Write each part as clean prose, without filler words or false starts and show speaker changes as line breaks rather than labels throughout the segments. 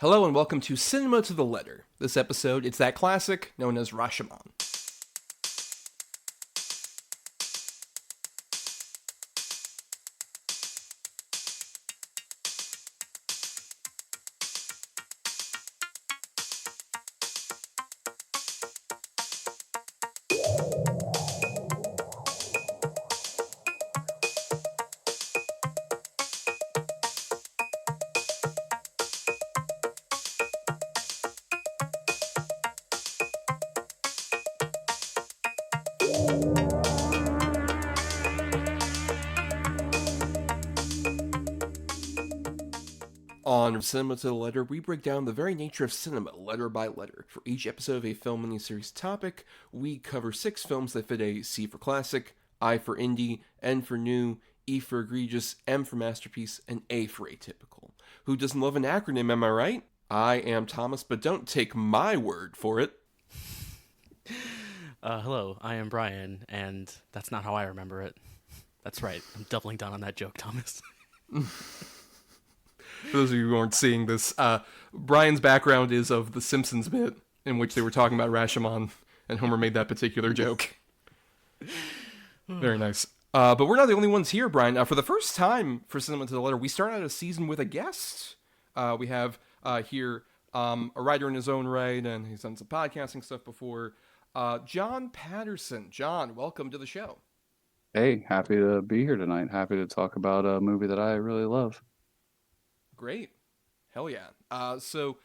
Hello and welcome to Cinema to the Letter. This episode, it's that classic known as Rashomon. On Cinema to the Letter, we break down the very nature of cinema, letter by letter. For each episode of a film miniseries topic, we cover 6 films that fit a C for classic, I for indie, N for new, E for egregious, M for masterpiece, and A for atypical. Who doesn't love an acronym, am I right? I am Thomas, but don't take my word for it.
Hello, I am Bryan, and that's not how I remember it. That's right, I'm doubling down on that joke, Thomas.
For those of you who aren't seeing this, Brian's background is of the Simpsons bit in which they were talking about Rashomon, and Homer made that particular joke. Very nice. But we're not the only ones here, Brian. For the first time for Cinema to the Letter, we start out a season with a guest. We have here a writer in his own right, and he's done some podcasting stuff before. John Patterson. John, welcome to the show.
Hey, happy to be here tonight. Happy to talk about a movie that I really love.
Great. Hell yeah. So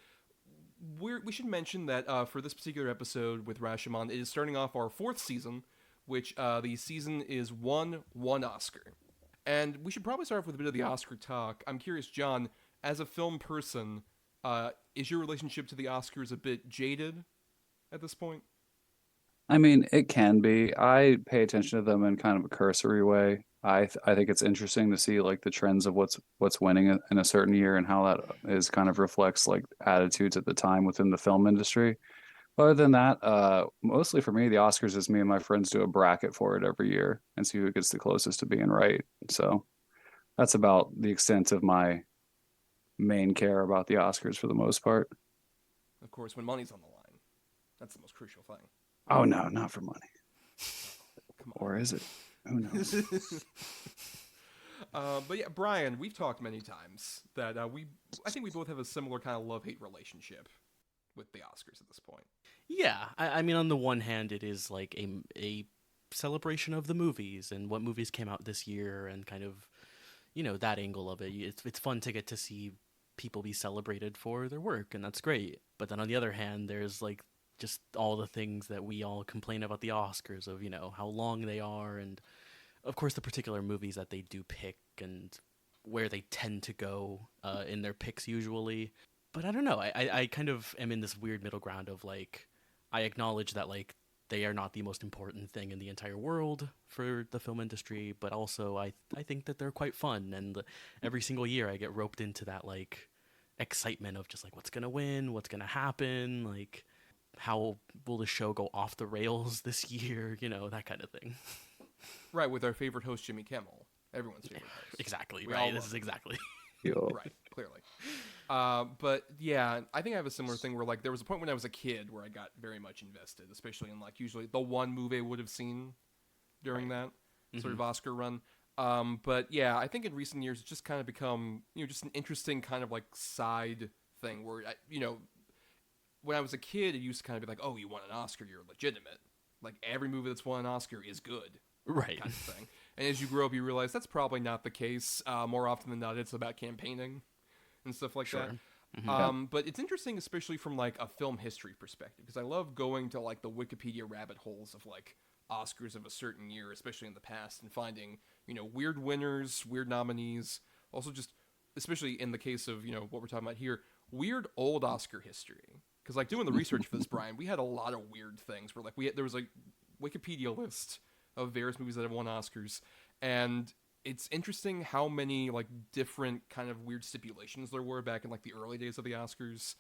we should mention that for this particular episode with Rashomon, it is starting off our 4th season, which the season is one Oscar. And we should probably start off with a bit of the Oscar talk. I'm curious, John, as a film person, is your relationship to the Oscars a bit jaded at this point?
I mean, it can be. I pay attention to them in kind of a cursory way. I think it's interesting to see like the trends of what's winning in a certain year and how that is kind of reflects like attitudes at the time within the film industry. Other than that, mostly for me, the Oscars is me and my friends do a bracket for it every year and see who gets the closest to being right. So that's about the extent of my main care about the Oscars for the most part.
Of course, when money's on the line, that's the most crucial thing.
Oh no, not for money.
Come on.
Or is it? Who knows?
But yeah, Brian, we've talked many times that I think we both have a similar kind of love-hate relationship with the Oscars at this point.
Yeah, I mean, on the one hand, it is like a celebration of the movies and what movies came out this year and kind of, that angle of it. It's fun to get to see people be celebrated for their work, and that's great. But then on the other hand, there's like just all the things that we all complain about the Oscars of, how long they are and, of course, the particular movies that they do pick and where they tend to go in their picks usually. But I don't know. I kind of am in this weird middle ground of, like, I acknowledge that, like, they are not the most important thing in the entire world for the film industry, but also I think that they're quite fun. And every single year I get roped into that, like, excitement of just, like, what's going to win, what's going to happen, like, how will the show go off the rails this year, that kind of thing.
Right, with our favorite host, Jimmy Kimmel. Everyone's favorite host.
Exactly,
We all
right? This
love
is
him.
exactly.
Right, clearly. But yeah, I think I have a similar thing where, like, there was a point when I was a kid where I got very much invested, especially in, like, usually the one movie I would have seen during that sort of Oscar run. But yeah, I think in recent years it's just kind of become, just an interesting kind of, like, side thing where, when I was a kid, it used to kind of be like, oh, you won an Oscar, you're legitimate. Like, every movie that's won an Oscar is good.
Right.
Kind of thing. And as you grow up, you realize that's probably not the case. More often than not, it's about campaigning and stuff like that.
Mm-hmm.
But it's interesting, especially from, like, a film history perspective, because I love going to, like, the Wikipedia rabbit holes of, like, Oscars of a certain year, especially in the past, and finding, weird winners, weird nominees. Also just, especially in the case of, what we're talking about here, weird old Oscar history. Because, like, doing the research for this, Brian, we had a lot of weird things where, like, there was a Wikipedia list of various movies that have won Oscars, and it's interesting how many, like, different kind of weird stipulations there were back in, like, the early days of the Oscars.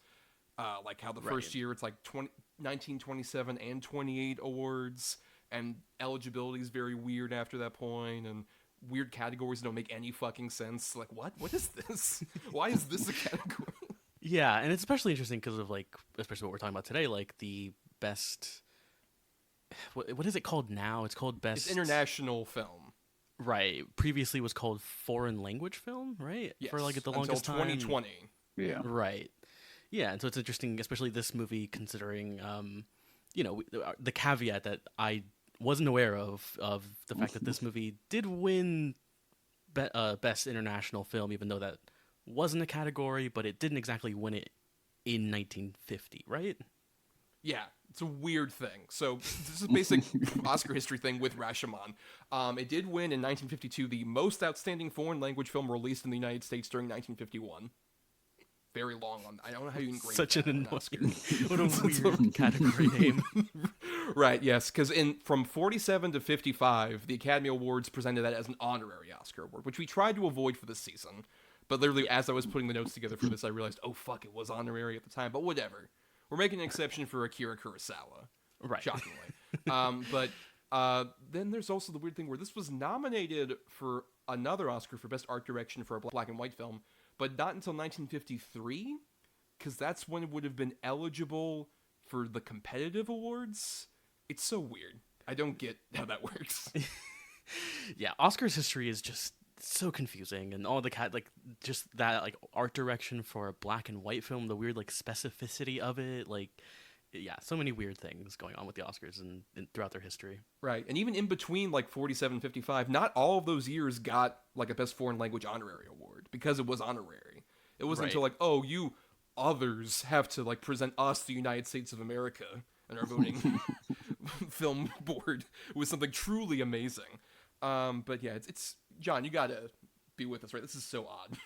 Like, how the first year it's, like, 19, 27, and 28 awards, and eligibility is very weird after that point, and weird categories don't make any fucking sense. Like, what? What is this? Why is this a category?
Yeah, and it's especially interesting because of like, especially what we're talking about today, like the best. What is it called now? It's called
It's
best.
international film.
Right. Previously was called foreign language film, right? For like
Yes,
the
until
longest time.
2020.
Yeah.
Right. Yeah, and so it's interesting, especially this movie, considering, the caveat that I wasn't aware of the fact that this movie did win best international film, even though that wasn't a category, but it didn't exactly win it in 1950, right?
Yeah, it's a weird thing. So this is a basic Oscar history thing with Rashomon. It did win in 1952 the most outstanding foreign language film released in the United States during 1951. Very long on. I don't know how you can grade
Such
that
an
on Oscar.
annoying, what a weird category name.
Right, yes, because from 47 to 55, the Academy Awards presented that as an honorary Oscar award, which we tried to avoid for this season. But literally, as I was putting the notes together for this, I realized, oh fuck, it was honorary at the time. But whatever, we're making an exception for Akira Kurosawa,
Right.
shockingly. But then there's also the weird thing where this was nominated for another Oscar for Best Art Direction for a black and white film, but not until 1953, because that's when it would have been eligible for the competitive awards. It's so weird. I don't get how that works.
Yeah, Oscars history is just so confusing, and all the just that like art direction for a black and white film, the weird like specificity of it, like yeah, so many weird things going on with the Oscars and throughout their history.
Right, and even in between like 47 and 55, not all of those years got like a Best Foreign Language honorary award because it was honorary. It wasn't
Right.
until like, oh, you others have to like present us the United States of America and our voting film board with something truly amazing. But yeah, it's John, you gotta be with us, right? This is so odd.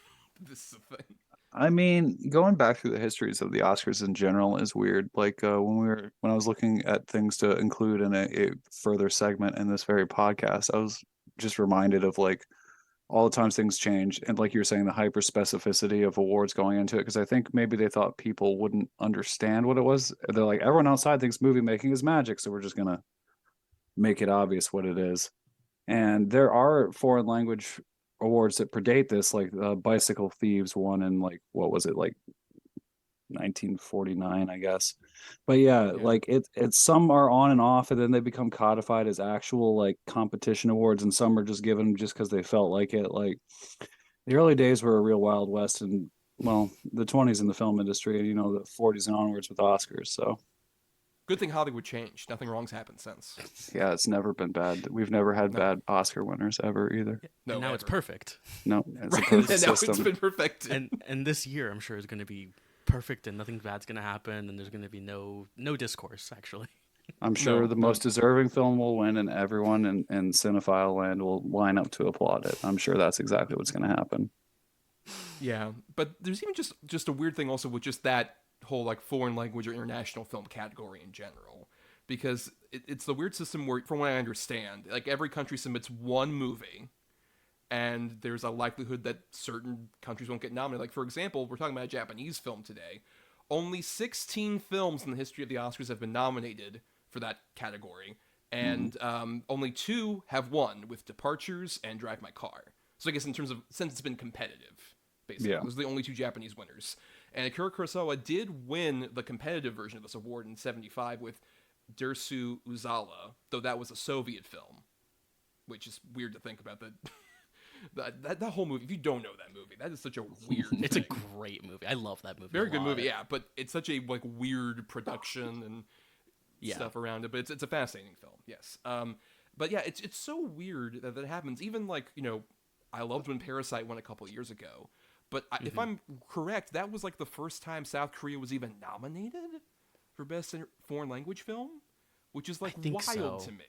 This is a thing.
I mean, going back through the histories of the Oscars in general is weird. Like when I was looking at things to include in a further segment in this very podcast, I was just reminded of like all the times things change, and like you were saying, the hyper specificity of awards going into it. Because I think maybe they thought people wouldn't understand what it was. They're like, everyone outside thinks movie making is magic, so we're just gonna make it obvious what it is. And there are foreign language awards that predate this, like Bicycle Thieves won in like what was it, like 1949, I guess. But yeah,
Yeah.
like it's some are on and off, and then they become codified as actual like competition awards, and some are just given just because they felt like it. Like the early days were a real Wild West, and well, the 20s in the film industry, and the 40s and onwards with Oscars. So
Good thing Hollywood changed. Nothing wrong's happened since.
yeah, it's never been bad. We've never had
No.
bad Oscar winners ever either.
No,
and now it's
ever.
perfect.
No, it's a
Right,
perfect
and now
system.
it's been perfected.
And this year, I'm sure is going to be perfect, and nothing bad's going to happen, and there's going to be no discourse actually.
I'm sure
No,
the
no.
most deserving film will win, and everyone in cinephile land will line up to applaud it. I'm sure that's exactly what's going to happen.
Yeah, but there's even just a weird thing also with just that whole like foreign language or international film category in general, because it's the weird system where, from what I understand, like every country submits one movie, and there's a likelihood that certain countries won't get nominated. Like for example, we're talking about a Japanese film today. Only 16 films in the history of the Oscars have been nominated for that category, and only 2 have won, with Departures and Drive My Car. So I guess in terms of, since it's been competitive, basically,
Yeah.
those are the only 2 Japanese winners. And Akira Kurosawa did win the competitive version of this award in '75 with Dersu Uzala, though that was a Soviet film, which is weird to think about. That whole movie, if you don't know that movie, that is such a weird
It's a
thing.
great movie. I love that movie.
Very
a
good
lot.
movie, yeah, but it's such a like weird production and
Yeah.
stuff around it. But it's a fascinating film, yes. But yeah, it's so weird that happens. Even like I loved when Parasite won a couple years ago, but if I'm correct, that was like the first time South Korea was even nominated for Best Foreign Language Film, which is like
I think
wild
so.
to me.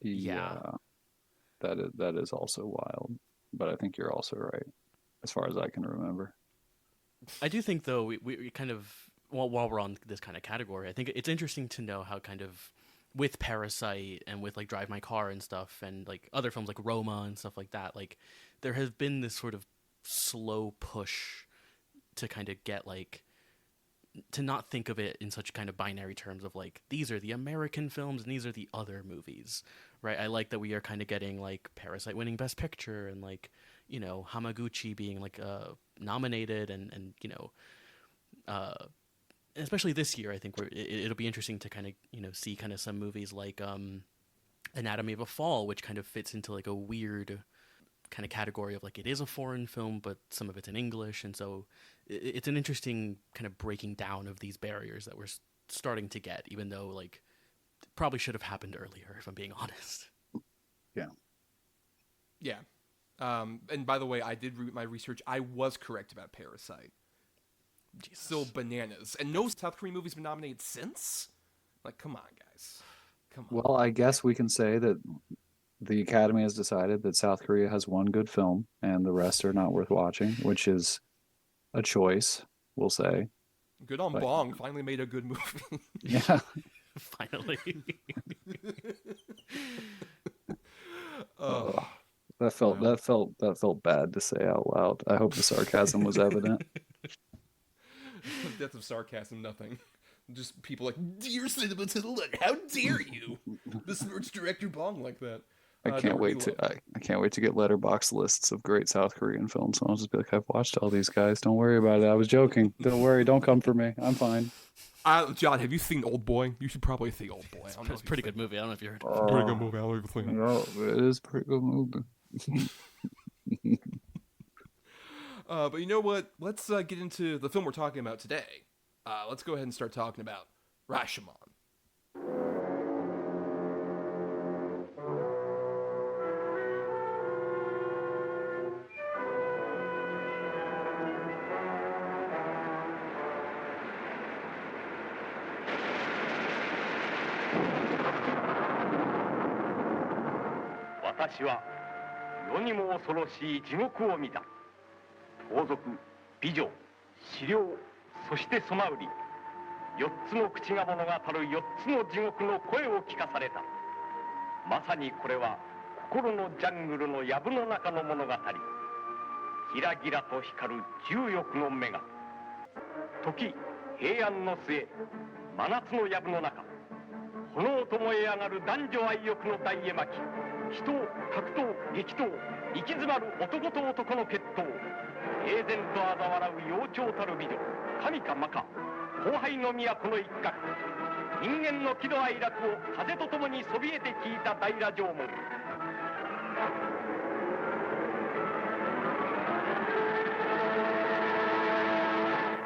Yeah.
That is also wild. But I think you're also right, as far as I can remember.
I do think though we kind of while we're on this kind of category, I think it's interesting to know how kind of with Parasite and with like Drive My Car and stuff and like other films like Roma and stuff like that, like there has been this sort of slow push to kind of get like to not think of it in such kind of binary terms of like these are the American films and these are the other movies, right? I like that we are kind of getting like Parasite winning Best Picture and like Hamaguchi being like nominated and especially this year, I think it'll be interesting to kind of see kind of some movies like Anatomy of a Fall, which kind of fits into like a weird kind of category of like it is a foreign film, but some of it's in English, and so it's an interesting kind of breaking down of these barriers that we're starting to get, even though like it probably should have happened earlier, if I'm being honest.
Yeah.
Yeah. And by the way, I did my research. I was correct about Parasite.
Jesus.
Still bananas. And no South Korean movie's been nominated since? Like, come on, guys. Come on.
Well, I guess we can say that the Academy has decided that South Korea has one good film and the rest are not worth watching, which is a choice, we'll say.
Good on
But-
Bong. Finally made a good movie.
Yeah.
Finally.
That felt bad to say out loud. I hope the sarcasm was evident.
Death of sarcasm, nothing. Just people like, dear cinema to the letter, how dare you besmirch director Bong like that?
I can't wait to get letterbox lists of great South Korean films. I'll just be like, I've watched all these guys. Don't worry about it. I was joking. Don't worry. Don't come for me. I'm fine.
John, have you seen Old Boy? You should probably see Old Boy.
It's a pretty good movie. I don't know if you heard.
Pretty good movie. I don't even think.
No, it is a pretty good movie.
But you know what? Let's get into the film we're talking about today. Let's go ahead and start talking about Rashomon.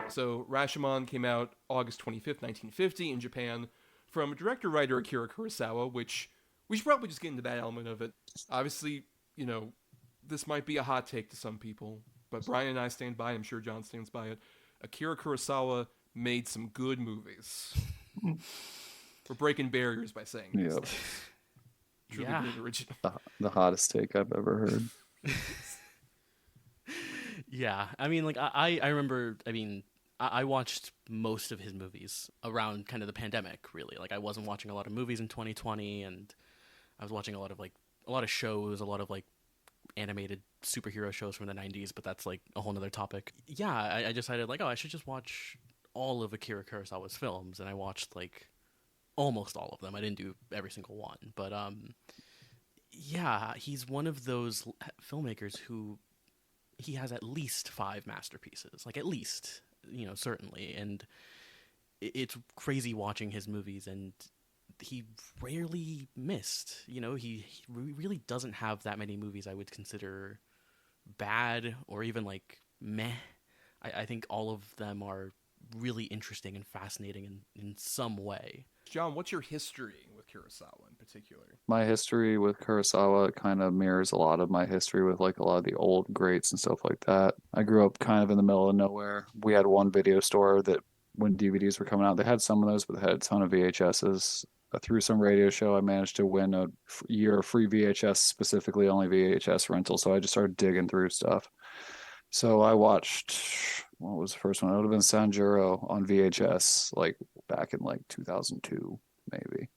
So Rashomon came out August 25th, 1950 in Japan from director-writer Akira Kurosawa, which we should probably just get into that element of it. Obviously, you know, this might be a hot take to some people, but Bryan and I stand by it. I'm sure John stands by it. Akira Kurosawa made some good movies. We're breaking barriers by saying this.
Yep.
Truly
Yeah.
good original.
The hottest take I've ever heard.
Yeah, I mean, like I remember. I mean, I watched most of his movies around kind of the pandemic. Really, like I wasn't watching a lot of movies in 2020, and I was watching a lot of shows, a lot of like animated superhero shows from the 90s. But that's like a whole nother topic. Yeah, I decided like, oh, I should just watch all of Akira Kurosawa's films, and I watched like almost all of them. I didn't do every single one, but yeah, he's one of those filmmakers who he has at least 5 masterpieces, like at least, you know, certainly. And it's crazy watching his movies, and he rarely missed. You know, he really doesn't have that many movies I would consider bad or even like meh. I think all of them are really interesting and fascinating in some way.
John, what's your history with Kurosawa in particular?
My history with Kurosawa kind of mirrors a lot of my history with like a lot of the old greats and stuff like that. I grew up kind of in the middle of nowhere. We had one video store that when DVDs were coming out, they had some of those, but they had a ton of VHSs. Through some radio show, I managed to win a year of free VHS, specifically only VHS rental. So I just started digging through stuff. So I watched, what was the first one? It would have been Sanjuro on VHS, like back in like 2002, maybe.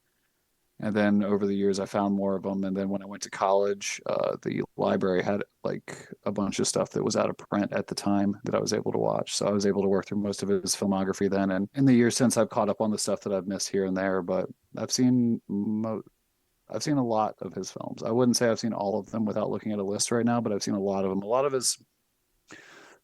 And then over the years, I found more of them. And then when I went to college, the library had like a bunch of stuff that was out of print at the time that I was able to watch. So I was able to work through most of his filmography then. And in the years since, I've caught up on the stuff that I've missed here and there. But I've seen a lot of his films. I wouldn't say I've seen all of them without looking at a list right now, but I've seen a lot of them. A lot of his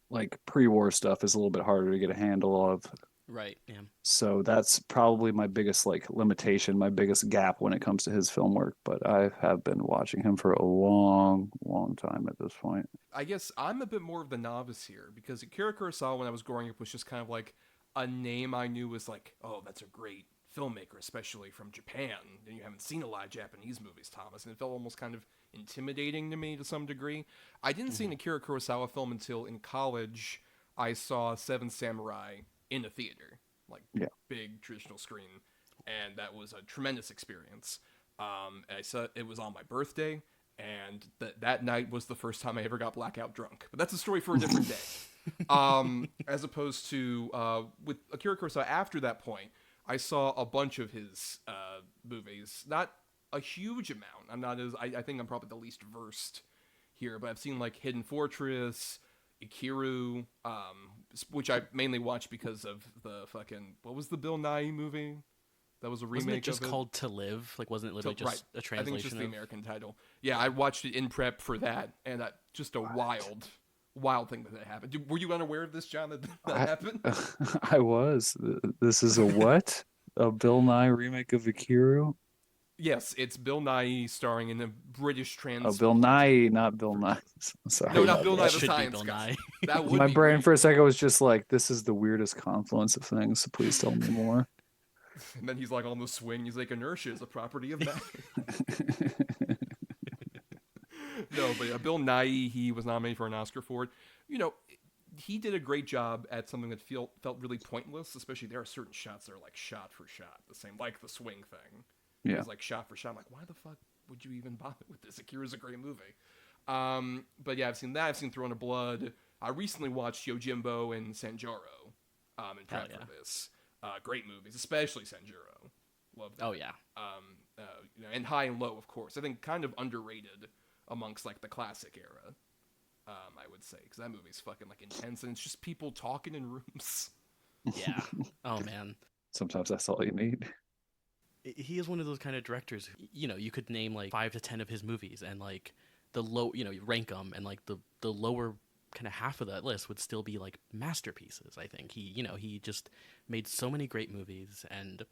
like pre-war stuff is a little bit harder to get a handle of.
Right. Yeah.
So that's probably my biggest like limitation, my biggest gap when it comes to his film work. But I have been watching him for a long, long time at this point.
I guess I'm a bit more of the novice here because Akira Kurosawa, when I was growing up, was just kind of like a name I knew was like, oh, that's a great filmmaker, especially from Japan. And you haven't seen a lot of Japanese movies, Thomas, and it felt almost kind of intimidating to me to some degree. I didn't see an Akira Kurosawa film until in college. I saw Seven Samurai in a theater, like
Yeah.
big traditional screen, and that was a tremendous experience. I saw it was on my birthday, and that night was the first time I ever got blackout drunk. But that's a story for a different day. As opposed to with Akira Kurosawa, after that point, I saw a bunch of his movies. Not a huge amount. I'm not as I think I'm probably the least versed here, but I've seen like Hidden Fortress, Ikiru, which I mainly watched because of the fucking what was the Bill Nye movie? That was a remake
Wasn't it just
of it.
called To Live? Like, wasn't it literally just a
I
translation
think it's just the
of?
American title. Yeah, I watched it in prep for that, and just a wild thing that happened. Were you unaware of this, John? That
I,
happened?
I was. This is a what? A Bill Nye remake of Akira?
Yes, it's Bill Nye starring in a British
Oh, Bill Nye, not Bill Nye.
No,
Sorry
not
about
Bill
that.
Nye
It
the
should be
Science
Bill
Guy.
Nye.
That would
My
be
brain
weird.
for a second was just like, this is the weirdest confluence of things. So please tell me more.
And then he's like on the swing. He's like, inertia is a property of matter. No, but Bill Nye, he was nominated for an Oscar for it. You know, he did a great job at something that felt really pointless. Especially there are certain shots that are like shot for shot, the same like the swing thing. It
Yeah.
was like shot for shot. I'm like, why the fuck would you even bother with this? Akira's a great movie. But yeah, I've seen that. I've seen Throne of Blood. I recently watched Yojimbo and Sanjaro in prep
yeah.
for this. Great movies, especially Sanjuro. Love that.
Oh yeah.
And High and Low, of course. I think kind of underrated amongst like the classic era. I would say because that movie's fucking like intense and it's just people talking in rooms.
Yeah. Oh man.
Sometimes that's all you need.
He is one of those kind of directors who, you could name like 5 to 10 of his movies and like the low, you rank them and like the lower kind of half of that list would still be like masterpieces. I think he just made so many great movies, and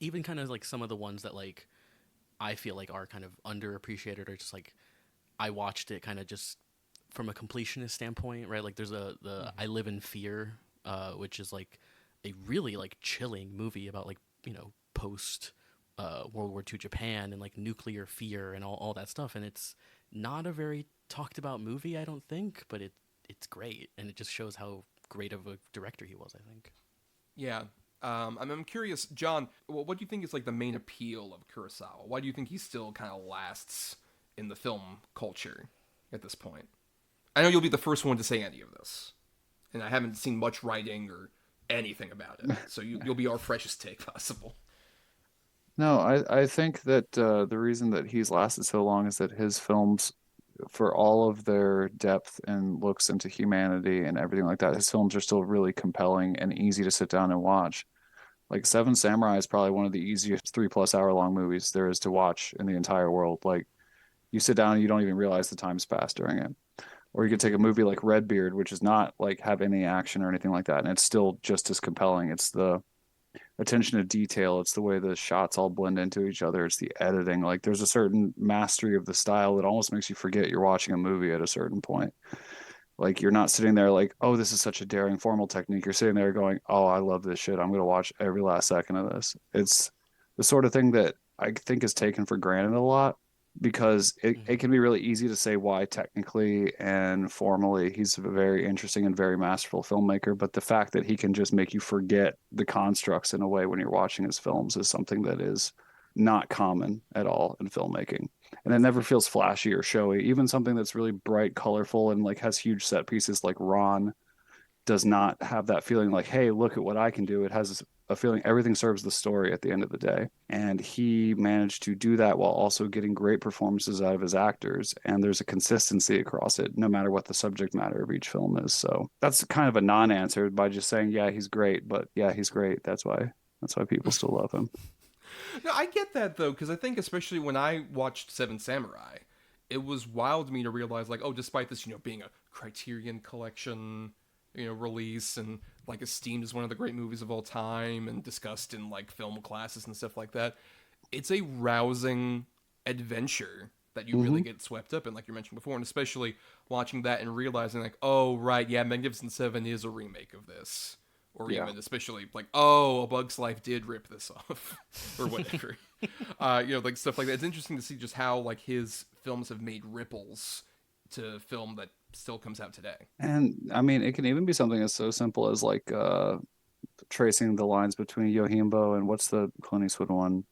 even kind of like some of the ones that like I feel like are kind of underappreciated or just like I watched it kind of just from a completionist standpoint, right? Like there's the I Live in Fear, which is like a really like chilling movie about like post World War II Japan and like nuclear fear and all that stuff, and it's not a very talked about movie, I don't think, but it's great, and it just shows how great of a director he was, I think.
Yeah. I'm curious, John, what do you think is like the main appeal of Kurosawa? Why do you think he still kind of lasts in the film culture at this point? I know you'll be the first one to say any of this, and I haven't seen much writing or anything about it, so you'll be our freshest take possible.
No, I think that the reason that he's lasted so long is that his films, for all of their depth and looks into humanity and everything like that, his films are still really compelling and easy to sit down and watch. Like Seven Samurai is probably one of the easiest 3+ hour long movies there is to watch in the entire world. Like you sit down and you don't even realize the time's passed during it. Or you could take a movie like Redbeard, which is not like have any action or anything like that, and it's still just as compelling. It's the attention to detail. It's the way the shots all blend into each other. It's the editing. Like there's a certain mastery of the style that almost makes you forget you're watching a movie at a certain point. Like you're not sitting there like, oh, this is such a daring formal technique. You're sitting there going, oh, I love this shit. I'm going to watch every last second of this. It's the sort of thing that I think is taken for granted a lot because it can be really easy to say why technically and formally he's a very interesting and very masterful filmmaker. But the fact that he can just make you forget the constructs in a way when you're watching his films is something that is not common at all in filmmaking. And it never feels flashy or showy. Even something that's really bright, colorful, and like has huge set pieces like Ron does not have that feeling like, hey, look at what I can do. It has a feeling everything serves the story at the end of the day. And he managed to do that while also getting great performances out of his actors. And there's a consistency across it, no matter what the subject matter of each film is. So that's kind of a non-answer by just saying, yeah, he's great. But yeah, he's great. That's why people still love him.
No, I get that though, because I think especially when I watched Seven Samurai, it was wild to me to realize like, oh, despite this, being a Criterion Collection, release, and like esteemed as one of the great movies of all time and discussed in like film classes and stuff like that. It's a rousing adventure that you really get swept up in, like you mentioned before, and especially watching that and realizing like, oh right, yeah, Magnificent Seven is a remake of this. Or even especially like, oh, A Bug's Life did rip this off, or whatever. Like stuff like that. It's interesting to see just how like his films have made ripples to film that still comes out today.
And I mean, it can even be something as so simple as like tracing the lines between Yojimbo and what's the Clint Eastwood one,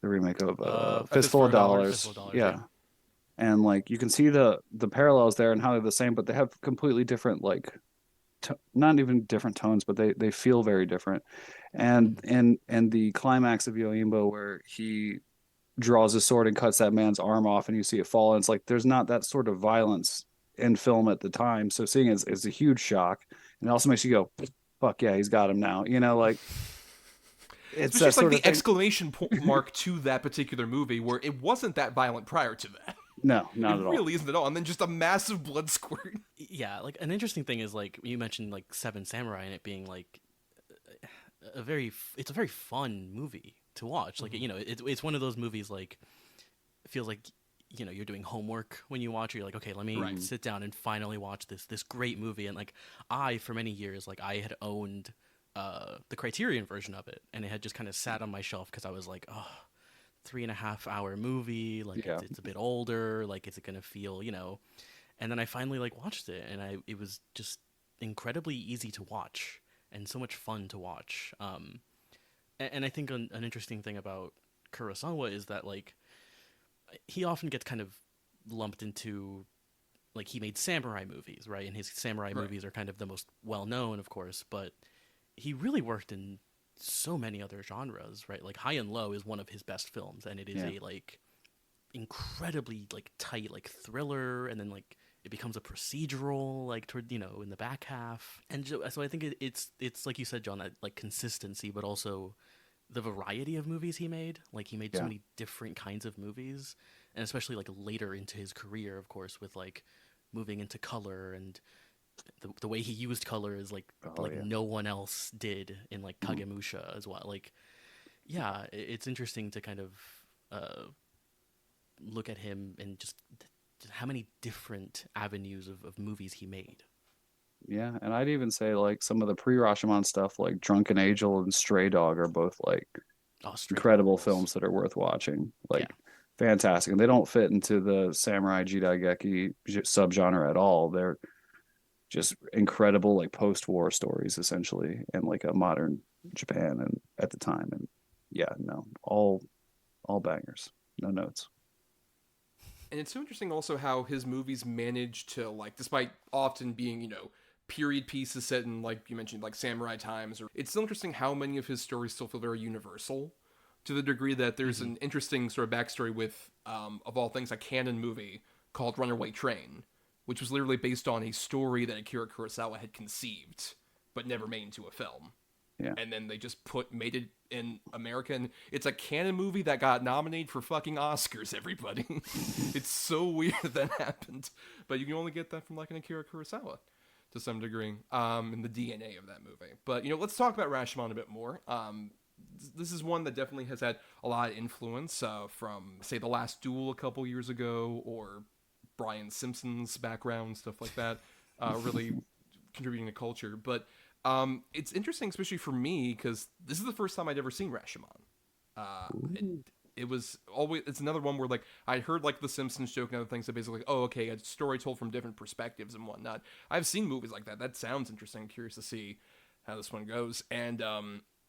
the remake of Fistful of Dollars.
Fistful of Dollars,
Yeah. And like you can see the parallels there and how they're the same, but they have completely different like not even different tones, but they feel very different. And the climax of Yojimbo where he draws his sword and cuts that man's arm off and you see it fall, and it's like there's not that sort of violence in film at the time, so seeing it is a huge shock, and it also makes you go, fuck yeah, he's got him now, like it's
just like the
thing.
exclamation mark to that particular movie where it wasn't that violent prior to that.
No, not at all.
It really isn't at all. And then just a massive blood squirt.
Yeah, like an interesting thing is like you mentioned like Seven Samurai and it being like it's a very fun movie to watch. Like it's one of those movies like it feels like you're doing homework when you watch it. You're like, okay, let me sit down and finally watch this great movie. And like for many years like I had owned the Criterion version of it, and it had just kind of sat on my shelf because I was like, oh, 3.5 hour movie, like it's a bit older, like is it gonna feel, and then I finally like watched it, and it was just incredibly easy to watch and so much fun to watch. And I think an interesting thing about Kurosawa is that like he often gets kind of lumped into like he made samurai movies, right? And his samurai movies are kind of the most well known, of course, but he really worked in so many other genres, right? Like High and Low is one of his best films, and it is a like incredibly like tight like thriller, and then like it becomes a procedural like toward in the back half. And so I think it's like you said, John, that like consistency, but also the variety of movies he made. Like he made so many different kinds of movies, and especially like later into his career, of course, with like moving into color, and the way he used color is like no one else did in like Kagemusha as well. Like, yeah, it's interesting to kind of look at him and just how many different avenues of movies he made.
Yeah, and I'd even say like some of the pre-Rashomon stuff, like Drunken Angel and Stray Dog, are both like incredible films that are worth watching. Like fantastic, and they don't fit into the samurai jidaigeki subgenre at all. They're just incredible like post-war stories essentially, and like a modern Japan and at the time, and all bangers, no notes.
And it's so interesting also how his movies manage to like, despite often being period pieces set in like you mentioned like samurai times, or it's still interesting how many of his stories still feel very universal, to the degree that there's an interesting sort of backstory with of all things a canon movie called Runaway Train, which was literally based on a story that Akira Kurosawa had conceived, but never made into a film.
Yeah.
And then they just made it in America, and it's a canon movie that got nominated for fucking Oscars, everybody. It's so weird that happened. But you can only get that from like an Akira Kurosawa to some degree, in the DNA of that movie. But, let's talk about Rashomon a bit more. This is one that definitely has had a lot of influence from, say, The Last Duel a couple years ago, or Bryan Simpson's background, stuff like that, really contributing to culture. But it's interesting, especially for me, because this is the first time I'd ever seen Rashomon. It's another one where like I heard like the Simpsons joke and other things that basically, oh, okay, a story told from different perspectives and whatnot. I've seen movies like that. That sounds interesting. I'm curious to see how this one goes. And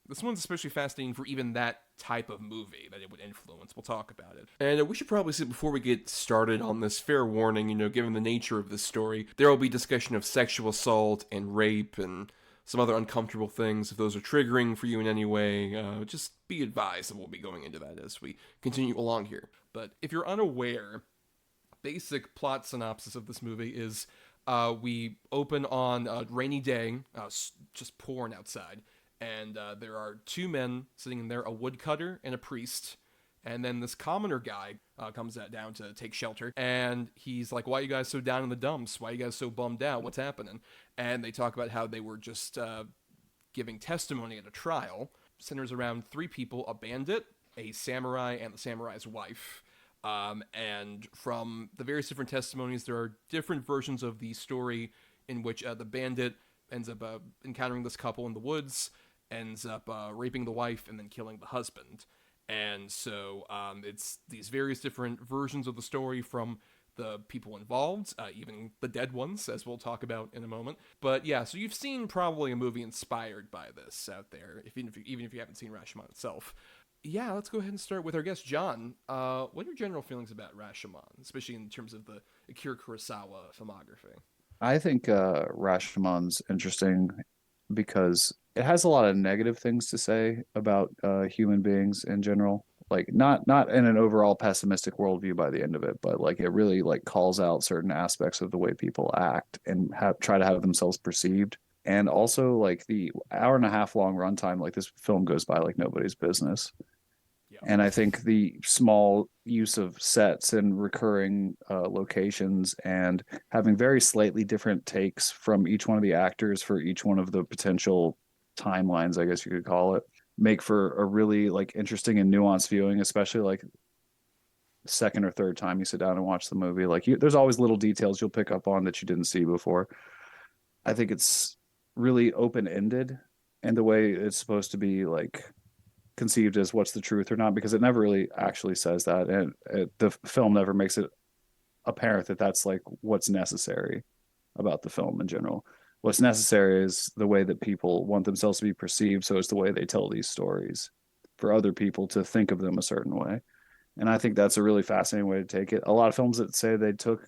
this one's especially fascinating for even that type of movie that it would influence. We'll talk about it. And we should probably say before we get started on this, fair warning, given the nature of this story, there will be discussion of sexual assault and rape and some other uncomfortable things. If those are triggering for you in any way, just be advised that we'll be going into that as we continue along here. But if you're unaware, basic plot synopsis of this movie is we open on a rainy day, just pouring outside, and there are two men sitting in there, a woodcutter and a priest, And then this commoner guy comes down to take shelter, and he's like, "Why are you guys so down in the dumps? Why are you guys so bummed out? What's happening?" And they talk about how they were just giving testimony at a trial. Centers around three people: a bandit, a samurai, and the samurai's wife. And from the various different testimonies, there are different versions of the story in which the bandit ends up encountering this couple in the woods, ends up raping the wife, and then killing the husband. And so it's these various different versions of the story from the people involved, even the dead ones, as we'll talk about in a moment. But yeah, so you've seen probably a movie inspired by this out there, even if you haven't seen Rashomon itself. Yeah, let's go ahead and start with our guest, John. What are your general feelings about Rashomon, especially in terms of the Akira Kurosawa filmography?
I think Rashomon's interesting because it has a lot of negative things to say about human beings in general. Like not in an overall pessimistic worldview by the end of it, but like it really like calls out certain aspects of the way people act and try to have themselves perceived. And also like the hour and a half long runtime, like this film goes by like nobody's business.
Yeah.
And I think the small use of sets and recurring locations and having very slightly different takes from each one of the actors for each one of the potential timelines, I guess you could call it, make for a really like interesting and nuanced viewing, especially like second or third time you sit down and watch the movie. Like there's always little details you'll pick up on that you didn't see before. I think it's really open-ended and the way it's supposed to be like conceived as what's the truth or not, because it never really actually says that, and the film never makes it apparent that that's like what's necessary about the film in general. What's necessary is the way that people want themselves to be perceived, so it's the way they tell these stories for other people to think of them a certain way. And I think that's a really fascinating way to take it. A lot of films that say they took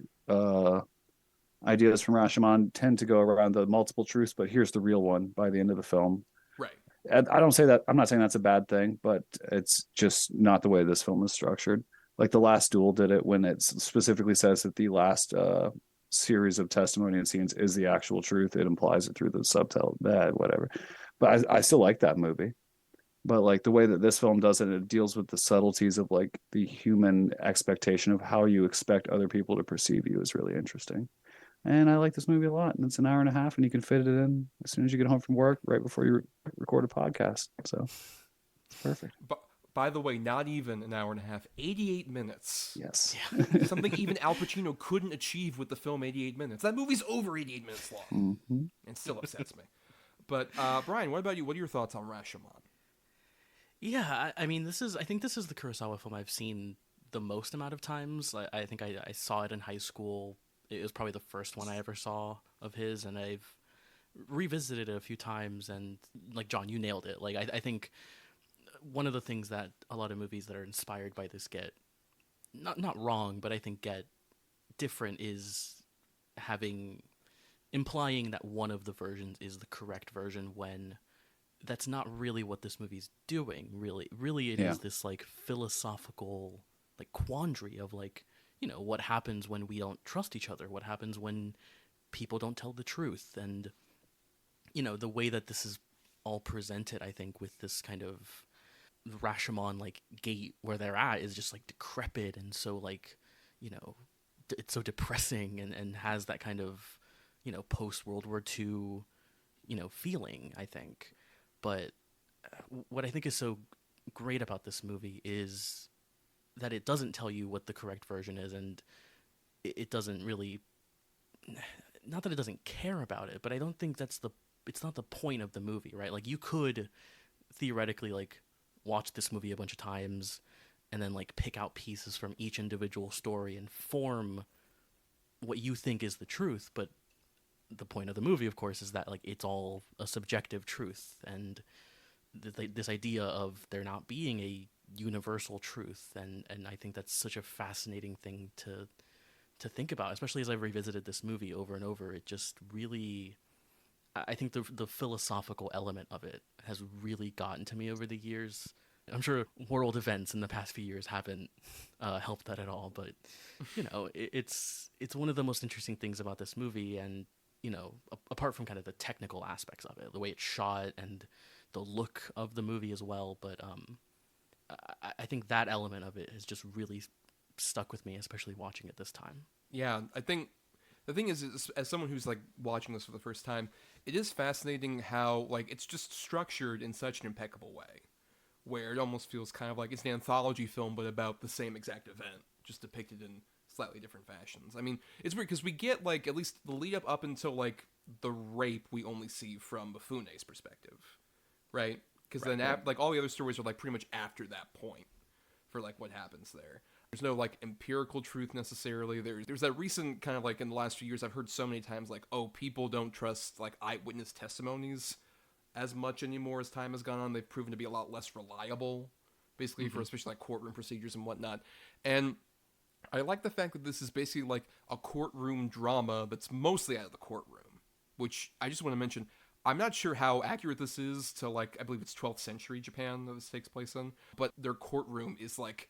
ideas from Rashomon tend to go around the multiple truths, but here's the real one by the end of the film.
Right.
I don't say that. I'm not saying that's a bad thing, but it's just not the way this film is structured. Like The Last Duel did it when it specifically says that the last series of testimony and scenes is the actual truth. It implies it through the subtitle, whatever. But I still like that movie. But like the way that this film does it deals with the subtleties of like the human expectation of how you expect other people to perceive you is really interesting. And I like this movie a lot. And it's an hour and a half, and you can fit it in as soon as you get home from work, right before you record a podcast. So it's perfect.
But by the way, not even an hour and a half, 88 minutes.
Yes.
Yeah.
Something even Al Pacino couldn't achieve with the film 88 minutes. That movie's over 88 minutes long,
Mm-hmm.
and still upsets me. But Bryan, what about you? What are your thoughts on Rashomon?
Yeah, I mean, I think this is the Kurosawa film I've seen the most amount of times. I think I saw it in high school. It was probably the first one I ever saw of his, and I've revisited it a few times. And like John, you nailed it. Like I think one of the things that a lot of movies that are inspired by this get not wrong, but I think get different is implying that one of the versions is the correct version when that's not really what this movie's doing. Really, it is this like philosophical like quandary of like, you know, what happens when we don't trust each other? What happens when people don't tell the truth? And, you know, the way that this is all presented, I think, with this kind of Rashomon, like, gate where they're at is just, like, decrepit and so, like, you know, it's so depressing and has that kind of, you know, post-World War II, you know, feeling, I think. But what I think is so great about this movie is that it doesn't tell you what the correct version is, and it doesn't really, not that it doesn't care about it, but I don't think it's not the point of the movie, right? Like you could theoretically like watch this movie a bunch of times and then like pick out pieces from each individual story and form what you think is the truth, but the point of the movie, of course, is that like it's all a subjective truth, and this idea of there not being a universal truth, and I think that's such a fascinating thing to think about, especially as I've revisited this movie over and over. It just really, I think the philosophical element of it has really gotten to me over the years. I'm sure world events in the past few years haven't helped that at all, but you know, it's one of the most interesting things about this movie, and you know, apart from kind of the technical aspects of it, the way it's shot and the look of the movie as well, but I think that element of it has just really stuck with me, especially watching it this time.
Yeah, I think the thing is, as someone who's like watching this for the first time, it is fascinating how like it's just structured in such an impeccable way, where it almost feels kind of like it's an anthology film, but about the same exact event, just depicted in slightly different fashions. I mean, it's weird because we get like at least the lead up until like the rape we only see from Mifune's perspective, right? Because then like all the other stories are like pretty much after that point for like what happens there. There's no like empirical truth necessarily. There's that recent kind of like in the last few years I've heard so many times like, oh, people don't trust like eyewitness testimonies as much anymore as time has gone on. They've proven to be a lot less reliable, basically for especially like courtroom procedures and whatnot. And I like the fact that this is basically like a courtroom drama that's mostly out of the courtroom, which I just want to mention. I'm not sure how accurate this is to like, I believe it's 12th century Japan that this takes place in, but their courtroom is like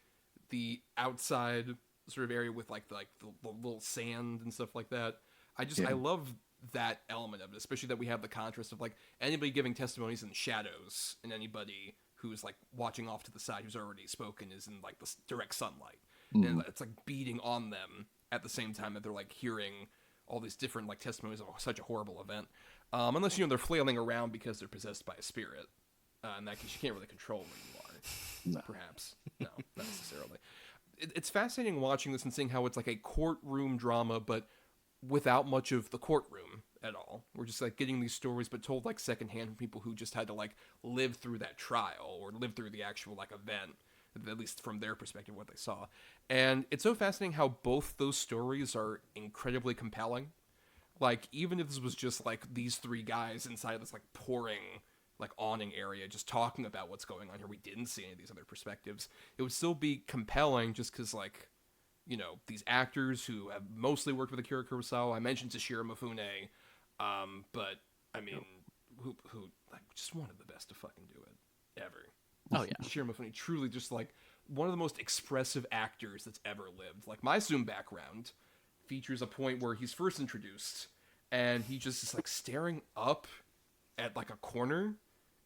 the outside sort of area with like the little sand and stuff like that. I love that element of it, especially that we have the contrast of like anybody giving testimonies in shadows and anybody who's like watching off to the side who's already spoken is in like the direct sunlight. And it's like beating on them at the same time that they're like hearing all these different like testimonies of such a horrible event. Unless, you know, they're flailing around because they're possessed by a spirit. In that case, you can't really control where you are.
No.
Perhaps. No, not necessarily. It's fascinating watching this and seeing how it's like a courtroom drama, but without much of the courtroom at all. We're just like getting these stories, but told like secondhand from people who just had to like live through that trial or live through the actual like event, at least from their perspective, what they saw. And it's so fascinating how both those stories are incredibly compelling. Like, even if this was just like these three guys inside of this like pouring like awning area just talking about what's going on here, we didn't see any of these other perspectives, it would still be compelling just because, like, you know, these actors who have mostly worked with Akira Kurosawa. I mentioned Toshiro Mifune, but I mean, who like just one of the best to fucking do it ever.
Oh yeah,
Toshiro Mifune, truly just like one of the most expressive actors that's ever lived. Like, my Zoom background features a point where he's first introduced and he just is like staring up at like a corner,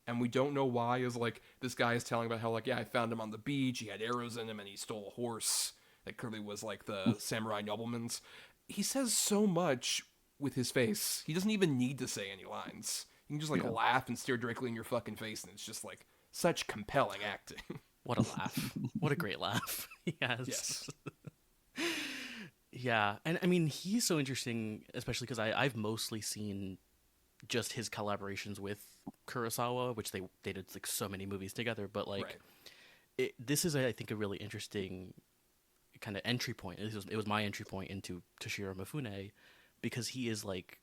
and we don't know why. Is like this guy is telling about how like, yeah, I found him on the beach, he had arrows in him, and he stole a horse that clearly was like the samurai nobleman's. He says so much with his face. He doesn't even need to say any lines. You can just like laugh and stare directly in your fucking face, and it's just like such compelling acting.
what a laugh! What a great laugh! Yes. Yeah, and I mean, he's so interesting, especially because I've mostly seen just his collaborations with Kurosawa, which they did like so many movies together. But like, this is, I think, a really interesting kind of entry point. It was my entry point into Toshiro Mifune, because he is like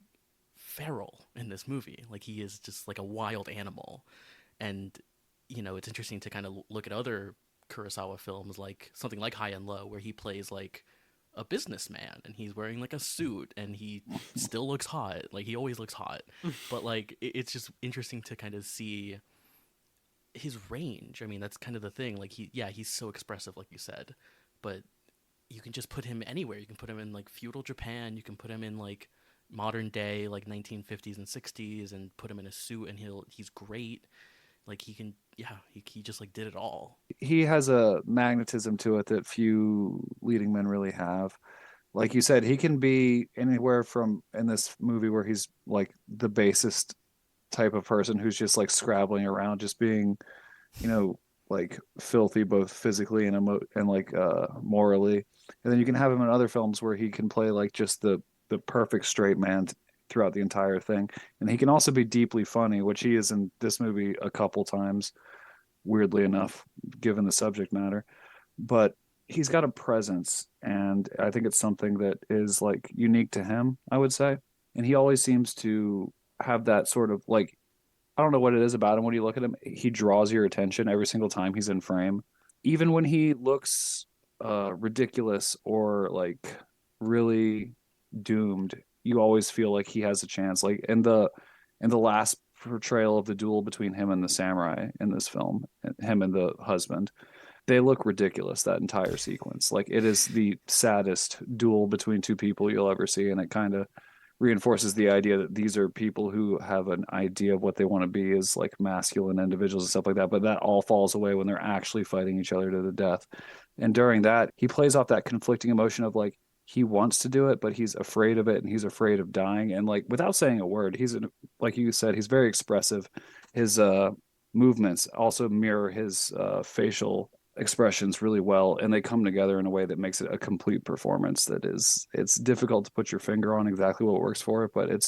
feral in this movie. Like, he is just like a wild animal, and you know, it's interesting to kind of look at other Kurosawa films, like something like High and Low, where he plays like a businessman and he's wearing like a suit and he still looks hot. Like, he always looks hot. But like, it's just interesting to kind of see his range. I mean, that's kind of the thing. Like, he's so expressive, like you said, but you can just put him anywhere. You can put him in like feudal Japan, you can put him in like modern day, like 1950s and 60s, and put him in a suit and he's great. Like, he can, he just like did it all.
He has a magnetism to it that few leading men really have. Like you said, he can be anywhere from in this movie where he's like the basest type of person who's just like scrabbling around, just being, you know, like filthy both physically and morally. And then you can have him in other films where he can play like just the perfect straight man throughout the entire thing. And he can also be deeply funny, which he is in this movie a couple times, weirdly enough, given the subject matter. But he's got a presence, and I think it's something that is like unique to him, I would say. And he always seems to have that sort of like, I don't know what it is about him. When you look at him, he draws your attention every single time he's in frame. Even when he looks ridiculous or like really doomed, you always feel like he has a chance. Like in the last portrayal of the duel between him and the samurai in this film, him and the husband, they look ridiculous, that entire sequence. Like, it is the saddest duel between two people you'll ever see, and it kind of reinforces the idea that these are people who have an idea of what they want to be as like masculine individuals and stuff like that, but that all falls away when they're actually fighting each other to the death. And during that, he plays off that conflicting emotion of like he wants to do it, but he's afraid of it and he's afraid of dying. And like without saying a word, like you said, he's very expressive. His movements also mirror his facial expressions really well, and they come together in a way that makes it a complete performance that is, it's difficult to put your finger on exactly what works for it, but it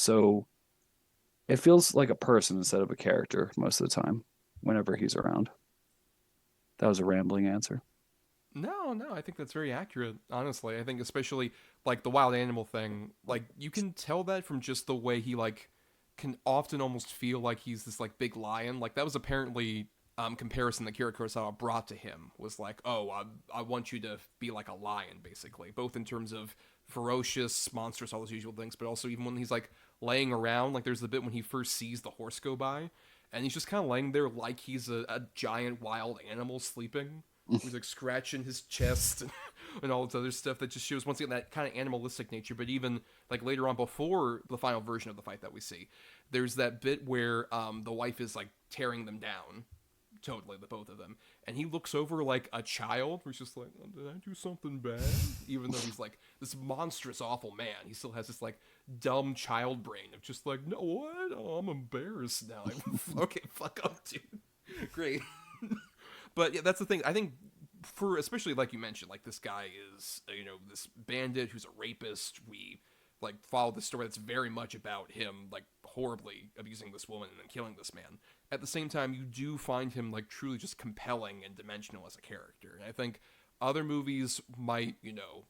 feels like a person instead of a character most of the time whenever he's around. That was a rambling answer.
No, I think that's very accurate, honestly. I think especially like the wild animal thing, like you can tell that from just the way he like can often almost feel like he's this like big lion. Like that was apparently comparison that Akira Kurosawa brought to him was like, oh, I want you to be like a lion, basically, both in terms of ferocious, monstrous, all those usual things, but also even when he's like laying around, like there's the bit when he first sees the horse go by, and he's just kind of laying there like he's a giant wild animal sleeping. He's like scratching his chest and all this other stuff that just shows once again that kind of animalistic nature. But even like later on, before the final version of the fight that we see, there's that bit where the wife is like tearing them down, totally, the both of them, and he looks over like a child who's just like, oh, did I do something bad? Even though he's like this monstrous, awful man, he still has this like dumb child brain of just like, no, what? Oh, I'm embarrassed now. Okay, fuck up, dude. Great. But yeah, that's the thing. I think for especially like you mentioned, like this guy is this bandit who's a rapist. We like follow the story that's very much about him like horribly abusing this woman and then killing this man. At the same time, you do find him like truly just compelling and dimensional as a character. And I think other movies might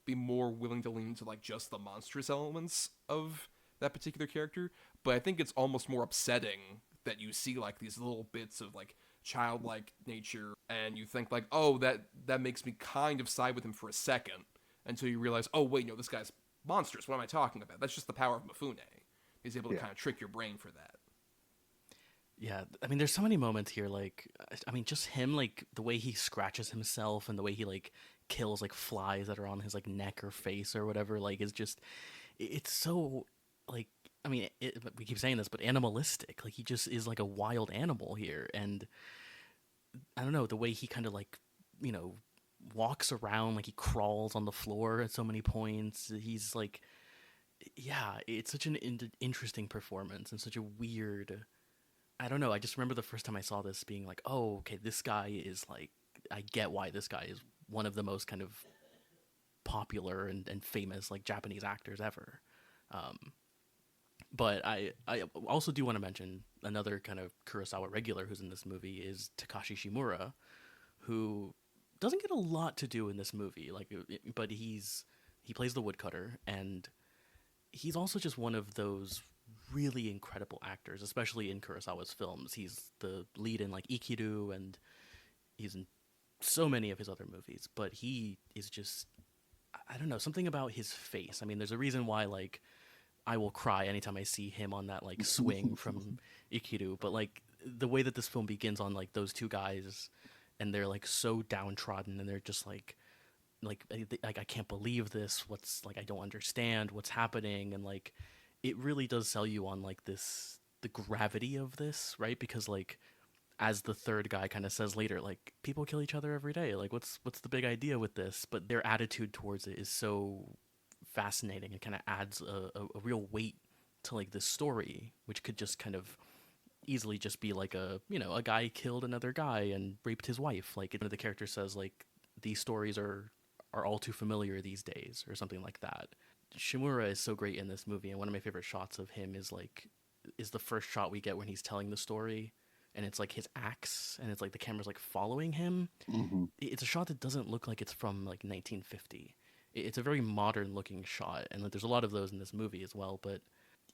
be more willing to lean into like just the monstrous elements of that particular character. But I think it's almost more upsetting that you see like these little bits of like childlike nature and you think like, oh, that makes me kind of side with him for a second until you realize, oh wait, no, this guy's monstrous. What am I talking about? That's just the power of Mifune. He's able to kind of trick your brain for that.
Yeah, I mean, there's so many moments here. Like, I mean, just him, like the way he scratches himself and the way he like kills like flies that are on his like neck or face or whatever. Like, is just, it's so like, I mean, we keep saying this, but animalistic. Like, he just is like a wild animal here, and I don't know the way he kind of like, walks around, like he crawls on the floor at so many points. He's like, yeah, it's such an interesting performance and such a weird. I don't know. I just remember the first time I saw this being like, oh, okay, this guy is like, I get why this guy is one of the most kind of popular and famous like Japanese actors ever. But I also do want to mention another kind of Kurosawa regular who's in this movie is Takashi Shimura, who doesn't get a lot to do in this movie. But he plays the woodcutter, and he's also just one of those really incredible actors, especially in Kurosawa's films. He's the lead in like Ikiru, and he's in so many of his other movies. But he is just, I don't know, something about his face. I mean, there's a reason why like I will cry anytime I see him on that like swing from Ikiru. But like the way that this film begins on like those two guys, and they're like so downtrodden, and they're just like I can't believe this. What's like I don't understand what's happening, and like it really does sell you on like the gravity of this, right? Because like as the third guy kind of says later, like people kill each other every day. Like what's the big idea with this? But their attitude towards it is so fascinating and kind of adds a real weight to like this story, which could just kind of easily just be like a guy killed another guy and raped his wife. Like one of the characters says like these stories are all too familiar these days or something like that. Shimura is so great in this movie, and one of my favorite shots of him is the first shot we get when he's telling the story, and it's like his axe, and it's like the camera's like following him.
Mm-hmm.
It's a shot that doesn't look like it's from like 1950. It's a very modern looking shot, and like, there's a lot of those in this movie as well. But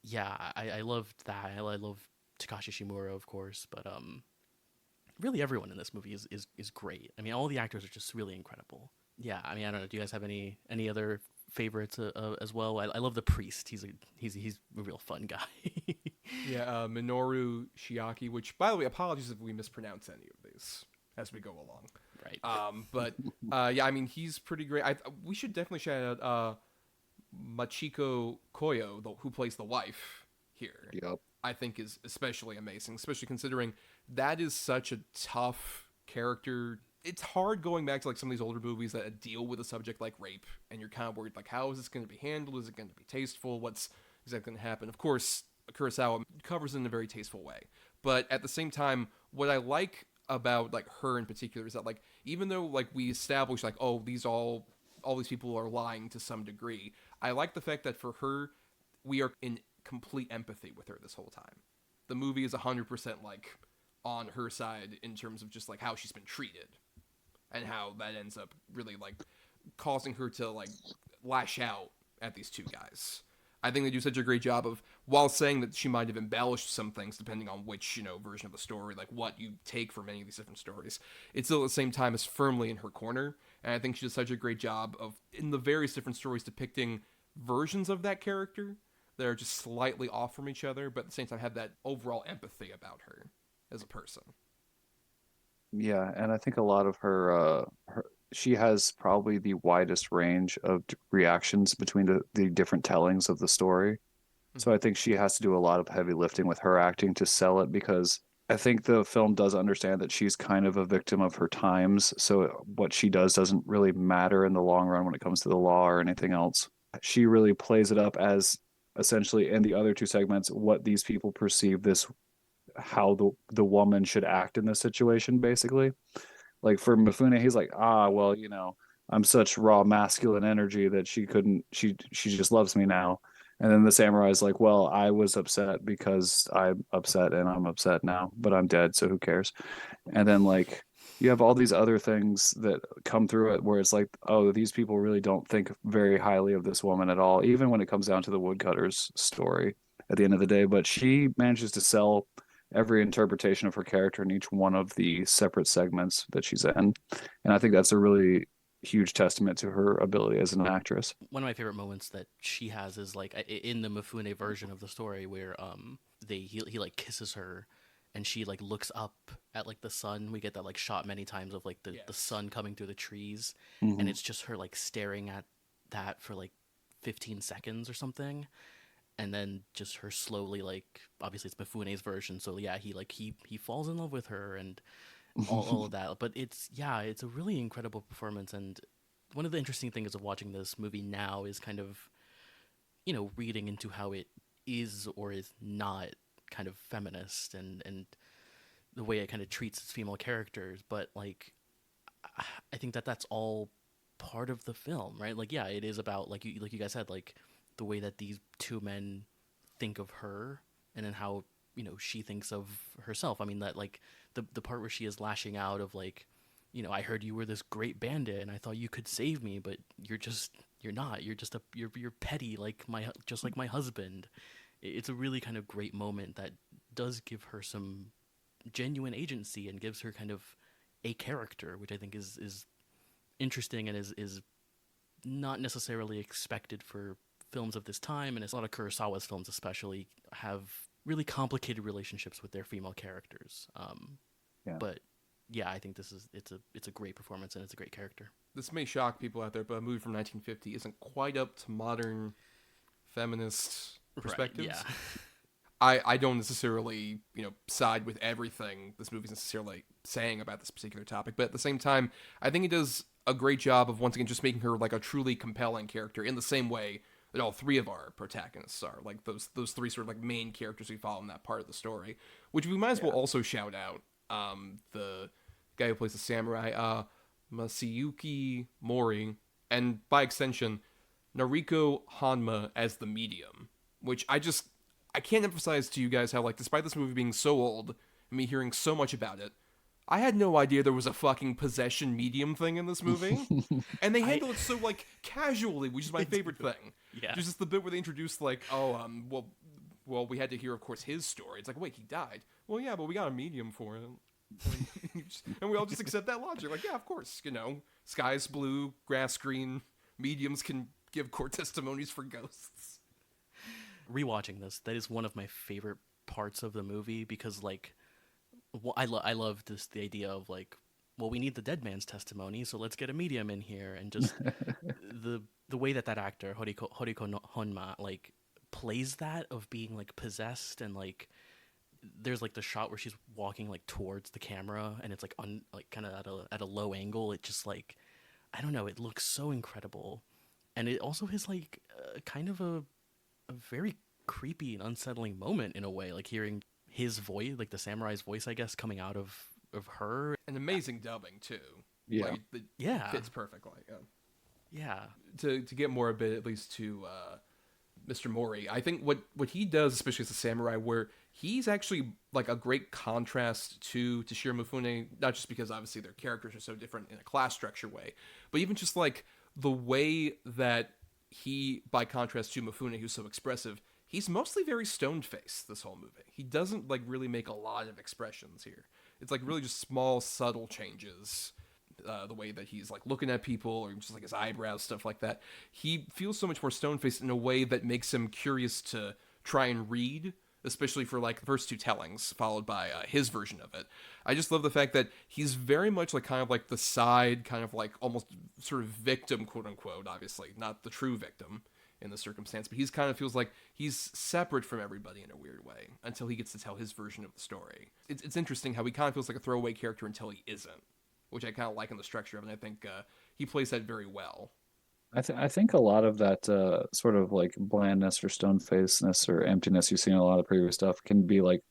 yeah, I loved that. I love Takashi Shimura, of course, but really everyone in this movie is great. I mean, all the actors are just really incredible. Yeah, I mean, I don't know. Do you guys have any other favorites as well? I love the priest. He's a real fun guy.
Yeah, Minoru Shiaki, which, by the way, apologies if we mispronounce any of these as we go along.
Right.
But yeah, I mean, he's pretty great. We should definitely shout out Machiko Koyo, who plays the wife here,
Yep.
I think is especially amazing, especially considering that is such a tough character. It's hard going back to like some of these older movies that deal with a subject like rape, and you're kind of worried like, how is this going to be handled? Is it going to be tasteful? What's exactly going to happen? Of course, Kurosawa covers it in a very tasteful way, but at the same time, what I like about like her in particular is that like even though like we establish like, oh, all these people are lying to some degree, I like the fact that for her, we are in complete empathy with her this whole time. The movie is 100% like on her side in terms of just like how she's been treated and how that ends up really like causing her to like lash out at these two guys. I think they do such a great job of, while saying that she might have embellished some things depending on which, version of the story, like what you take from any of these different stories, it's still at the same time is firmly in her corner. And I think she does such a great job of, in the various different stories, depicting versions of that character that are just slightly off from each other, but at the same time have that overall empathy about her as a person.
Yeah, and I think a lot of her she has probably the widest range of reactions between the different tellings of the story. So
Mm-hmm.
I think she has to do a lot of heavy lifting with her acting to sell it because I think the film does understand that she's kind of a victim of her times. So what she does doesn't really matter in the long run when it comes to the law or anything else. She really plays it up as essentially in the other two segments what these people perceive this how the woman should act in this situation basically. Like for Mifune, he's like, well, I'm such raw masculine energy that she just loves me now. And then the samurai's like, well, I was upset because I'm upset and I'm upset now, but I'm dead, so who cares? And then like you have all these other things that come through it where it's like, oh, these people really don't think very highly of this woman at all, even when it comes down to the woodcutter's story at the end of the day. But she manages to sell every interpretation of her character in each one of the separate segments that she's in. And I think that's a really huge testament to her ability as an actress.
One of my favorite moments that she has is like in the Mifune version of the story where he like kisses her and she like looks up at like the sun. We get that like shot many times of like the
Yes.
sun coming through the trees, and
Mm-hmm.
it's just her like staring at that for like 15 seconds or something, and then just her slowly like, obviously it's Mifune's version, so yeah, he falls in love with her and all of that. But it's a really incredible performance. And one of the interesting things of watching this movie now is kind of, reading into how it is or is not kind of feminist, and the way it kind of treats its female characters. But like, I think that that's all part of the film, right? Like, yeah, it is about, like you guys said, like the way that these two men think of her, and then how she thinks of herself. I mean, that like the part where she is lashing out of like, I heard you were this great bandit and I thought you could save me, but you're not. You're petty like my husband. It's a really kind of great moment that does give her some genuine agency and gives her kind of a character, which I think is interesting and is not necessarily expected for films of this time. And a lot of Kurosawa's films especially have really complicated relationships with their female characters.
Yeah.
But yeah, I think it's a great performance and it's a great character.
This may shock people out there, but a movie from 1950 isn't quite up to modern feminist perspectives.
Right, yeah.
I don't necessarily, side with everything this movie's necessarily saying about this particular topic, but at the same time, I think it does a great job of once again just making her like a truly compelling character in the same way that all three of our protagonists are. Like those three sort of like main characters we follow in that part of the story, which we might as well also shout out. The guy who plays the samurai, Masayuki Mori, and by extension, Nariko Hanma as the medium, which I can't emphasize to you guys how, like, despite this movie being so old and me hearing so much about it, I had no idea there was a fucking possession medium thing in this movie. And they handle it so, like, casually, which is my favorite thing.
Yeah.
There's just the bit where they introduced, like, well, we had to hear, of course, his story. It's like, wait, he died. Well, yeah, but we got a medium for it. And we all just accept that logic. Like, yeah, of course, sky's blue, grass green, mediums can give court testimonies for ghosts.
Rewatching this, that is one of my favorite parts of the movie because, like, I love the idea of like well, we need the dead man's testimony, so let's get a medium in here. And just the way that actor Horiko no Honma like plays that of being like possessed, and like there's like the shot where she's walking like towards the camera, and it's like like kind of at a low angle. It just like, I don't know, it looks so incredible, and it also is like kind of a very creepy and unsettling moment in a way, like hearing his voice, like the samurai's voice, I guess, coming out of her.
And amazing dubbing too.
Yeah.
Like, it
Yeah.
fits perfectly.
Yeah.
To get more a bit at least to Mr. Mori, I think what he does, especially as a samurai, where he's actually like a great contrast to Toshiro Mifune, not just because obviously their characters are so different in a class structure way, but even just like the way that he, by contrast to Mifune, who's so expressive, he's mostly very stone-faced this whole movie. He doesn't like really make a lot of expressions here. It's like really just small, subtle changes. The way that he's like looking at people, or just like his eyebrows, stuff like that. He feels so much more stone-faced in a way that makes him curious to try and read, especially for like the first two tellings, followed by his version of it. I just love the fact that he's very much like kind of like the side, kind of like almost sort of victim, quote unquote, obviously not the true victim in the circumstance, but he's kind of feels like he's separate from everybody in a weird way until he gets to tell his version of the story. It's interesting how he kind of feels like a throwaway character until he isn't, which I kind of like in the structure of it, and I think he plays that very well.
I think a lot of that sort of like blandness or stone-facedness or emptiness you see in a lot of previous stuff can be like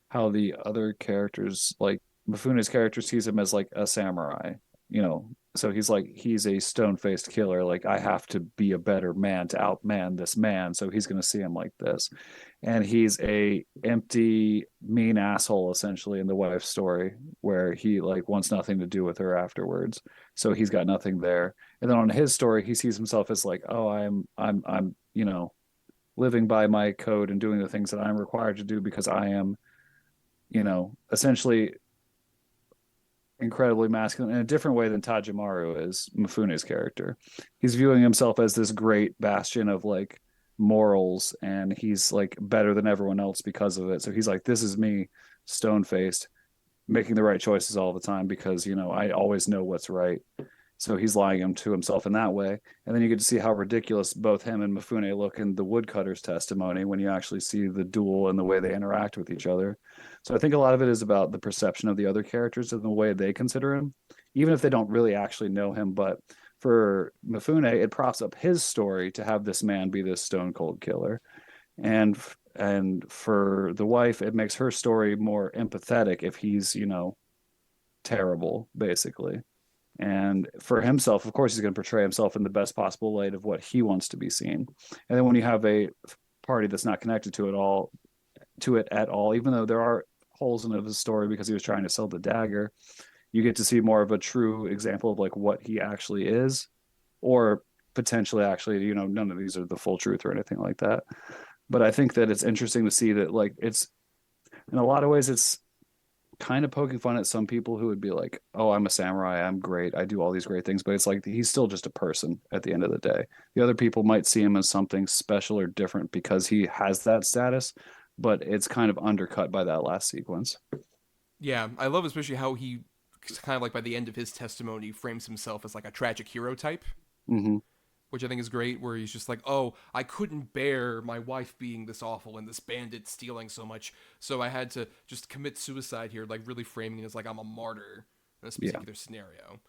how the other characters, like Mifune's character, sees him as like a samurai, you know. So he's a stone-faced killer. Like, I have to be a better man to outman this man. So he's going to see him like this, and he's a empty, mean asshole essentially in the wife's story, where he like wants nothing to do with her afterwards. So he's got nothing there. And then on his story, he sees himself as like, oh, I'm living by my code and doing the things that I'm required to do because I am, essentially incredibly masculine in a different way than Tajimaru is, Mifune's character. He's viewing himself as this great bastion of like morals, and he's like better than everyone else because of it. So he's like, this is me, stone faced, making the right choices all the time because, I always know what's right. So he's lying to himself in that way. And then you get to see how ridiculous both him and Mifune look in the woodcutter's testimony when you actually see the duel and the way they interact with each other. So I think a lot of it is about the perception of the other characters and the way they consider him, even if they don't really actually know him. But for Mifune, it props up his story to have this man be this stone cold killer. And for the wife, it makes her story more empathetic if he's, terrible, basically. And for himself, of course, he's going to portray himself in the best possible light of what he wants to be seen. And then when you have a party that's not connected to it at all, even though there are holes in his story because he was trying to sell the dagger, you get to see more of a true example of like what he actually is, or potentially actually, none of these are the full truth or anything like that. But I think that it's interesting to see that like it's, in a lot of ways, it's kind of poking fun at some people who would be like, oh, I'm a samurai, I'm great, I do all these great things, but it's like he's still just a person at the end of the day. The other people might see him as something special or different because he has that status, but it's kind of undercut by that last sequence.
Yeah, I love especially how he kind of like by the end of his testimony frames himself as like a tragic hero type.
Mm-hmm.
Which I think is great, where he's just like, oh, I couldn't bear my wife being this awful and this bandit stealing so much, so I had to just commit suicide here, like really framing it as like I'm a martyr in this particular scenario,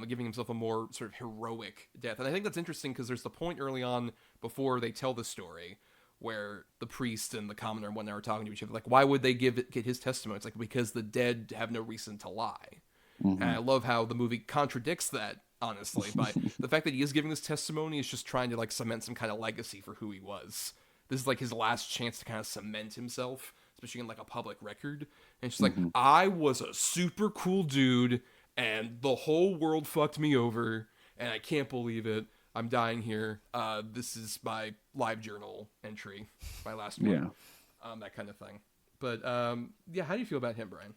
giving himself a more sort of heroic death. And I think that's interesting because there's the point early on before they tell the story where the priest and the commoner and whatnot are talking to each other, like, why would they get his testimony? It's like, because the dead have no reason to lie. Mm-hmm. And I love how the movie contradicts that, honestly, by the fact that he is giving this testimony is just trying to like cement some kind of legacy for who he was. This is like his last chance to kind of cement himself, especially in like a public record. And it's just like, I was a super cool dude and the whole world fucked me over and I can't believe it. I'm dying here. This is my live journal entry, my last one. Yeah. That kind of thing. But yeah, how do you feel about him, Bryan?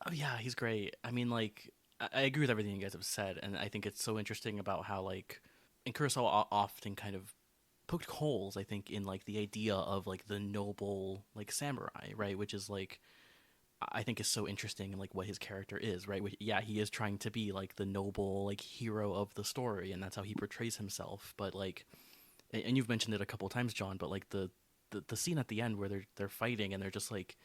Oh yeah, he's great. I mean, like, I agree with everything you guys have said, and I think it's so interesting about how, like, and Kurosawa often kind of poked holes, I think, in, like, the idea of, like, the noble, like, samurai, right? Which is, like, I think is so interesting and like what his character is, right? Yeah, he is trying to be like the noble like hero of the story, and that's how he portrays himself. But like, and you've mentioned it a couple times, John, but like the scene at the end where they're fighting and they're just like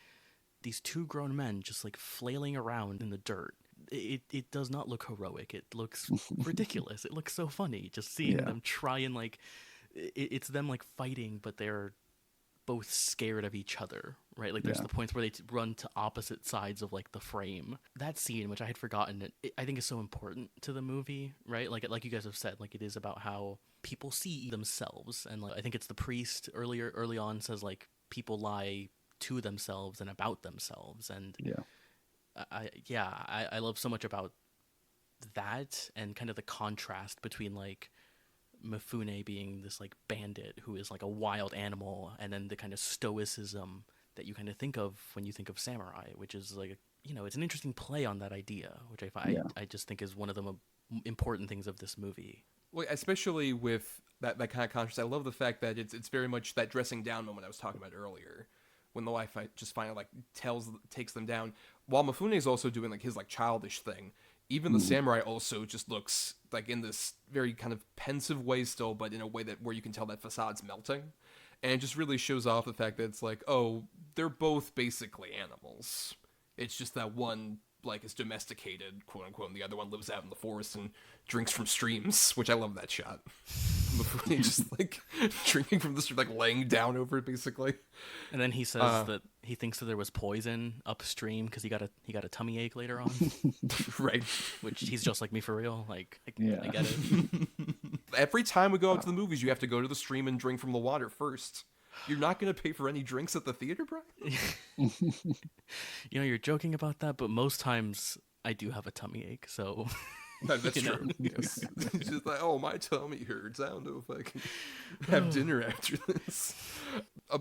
these two grown men just like flailing around in the dirt. It does not look heroic. It looks ridiculous. It looks so funny just seeing
Yeah.
them try and like it's them like fighting, but they're both scared of each other, right? Like there's
Yeah.
the points where they run to opposite sides of like the frame. That scene, which I had forgotten, I think is so important to the movie, right? Like you guys have said, like it is about how people see themselves, and like I think it's the priest early on says like people lie to themselves and about themselves, and
Yeah.
I love so much about that and kind of the contrast between like Mifune being this like bandit who is like a wild animal, and then the kind of stoicism that you kind of think of when you think of samurai, which is like it's an interesting play on that idea, which
Yeah.
I just think is one of the important things of this movie.
Well, especially with that kind of contrast, I love the fact that it's very much that dressing down moment I was talking about earlier, when the wife just finally like takes them down, while Mifune is also doing like his like childish thing. Even the samurai also just looks like in this very kind of pensive way still, but in a way that where you can tell that facade's melting, and it just really shows off the fact that it's like, oh, they're both basically animals. It's just that one like is domesticated, quote unquote, and the other one lives out in the forest and drinks from streams, which I love that shot. Mifune just like drinking from the stream, like laying down over it, basically.
And then he says that he thinks that there was poison upstream because he got a tummy ache later on,
Right.
which he's just like me for real. Like
Yeah.
I get it.
Every time we go out to the movies, you have to go to the stream and drink from the water first. You're not going to pay for any drinks at the theater, Brian?
You're joking about that, but most times I do have a tummy ache, so
That's
You know.
true. Yes. It's just like, oh, my tummy hurts. I don't know if I can have dinner after this.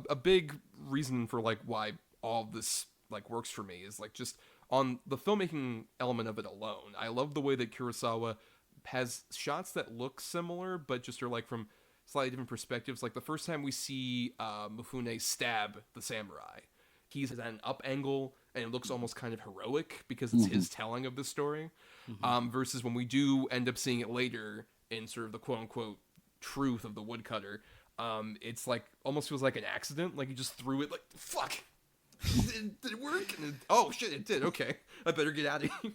A big reason for like why all of this like works for me is like just on the filmmaking element of it alone. I love the way that Kurosawa has shots that look similar, but just are like from slightly different perspectives. Like the first time we see Mifune stab the samurai, he's at an up angle and it looks almost kind of heroic because it's his telling of the story. Versus when we do end up seeing it later in sort of the quote unquote truth of the woodcutter, it's like almost feels like an accident. Like he just threw it like, fuck, did it work? And oh shit, it did. Okay, I better get out of here.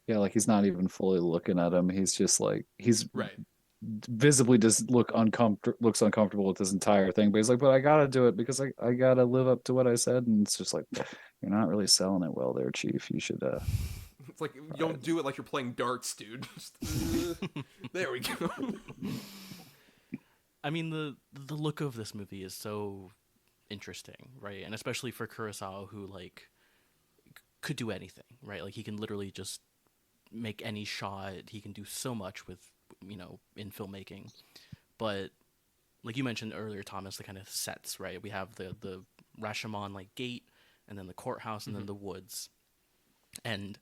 Yeah, like he's not even fully looking at him. He's just like he's
Right.
visibly just looks uncomfortable with this entire thing. But he's like, but I gotta do it because I gotta live up to what I said. And it's just like, you're not really selling it well there, Chief. You should
It's like you don't do it like you're playing darts, dude. Just, there we go.
I mean the look of this movie is so interesting, right? And especially for Kurosawa, who like could do anything, right? Like he can literally just make any shot. He can do so much with in filmmaking. But like you mentioned earlier, Thomas, the kind of sets, right? We have the Rashomon like gate, and then the courthouse, and then the woods. And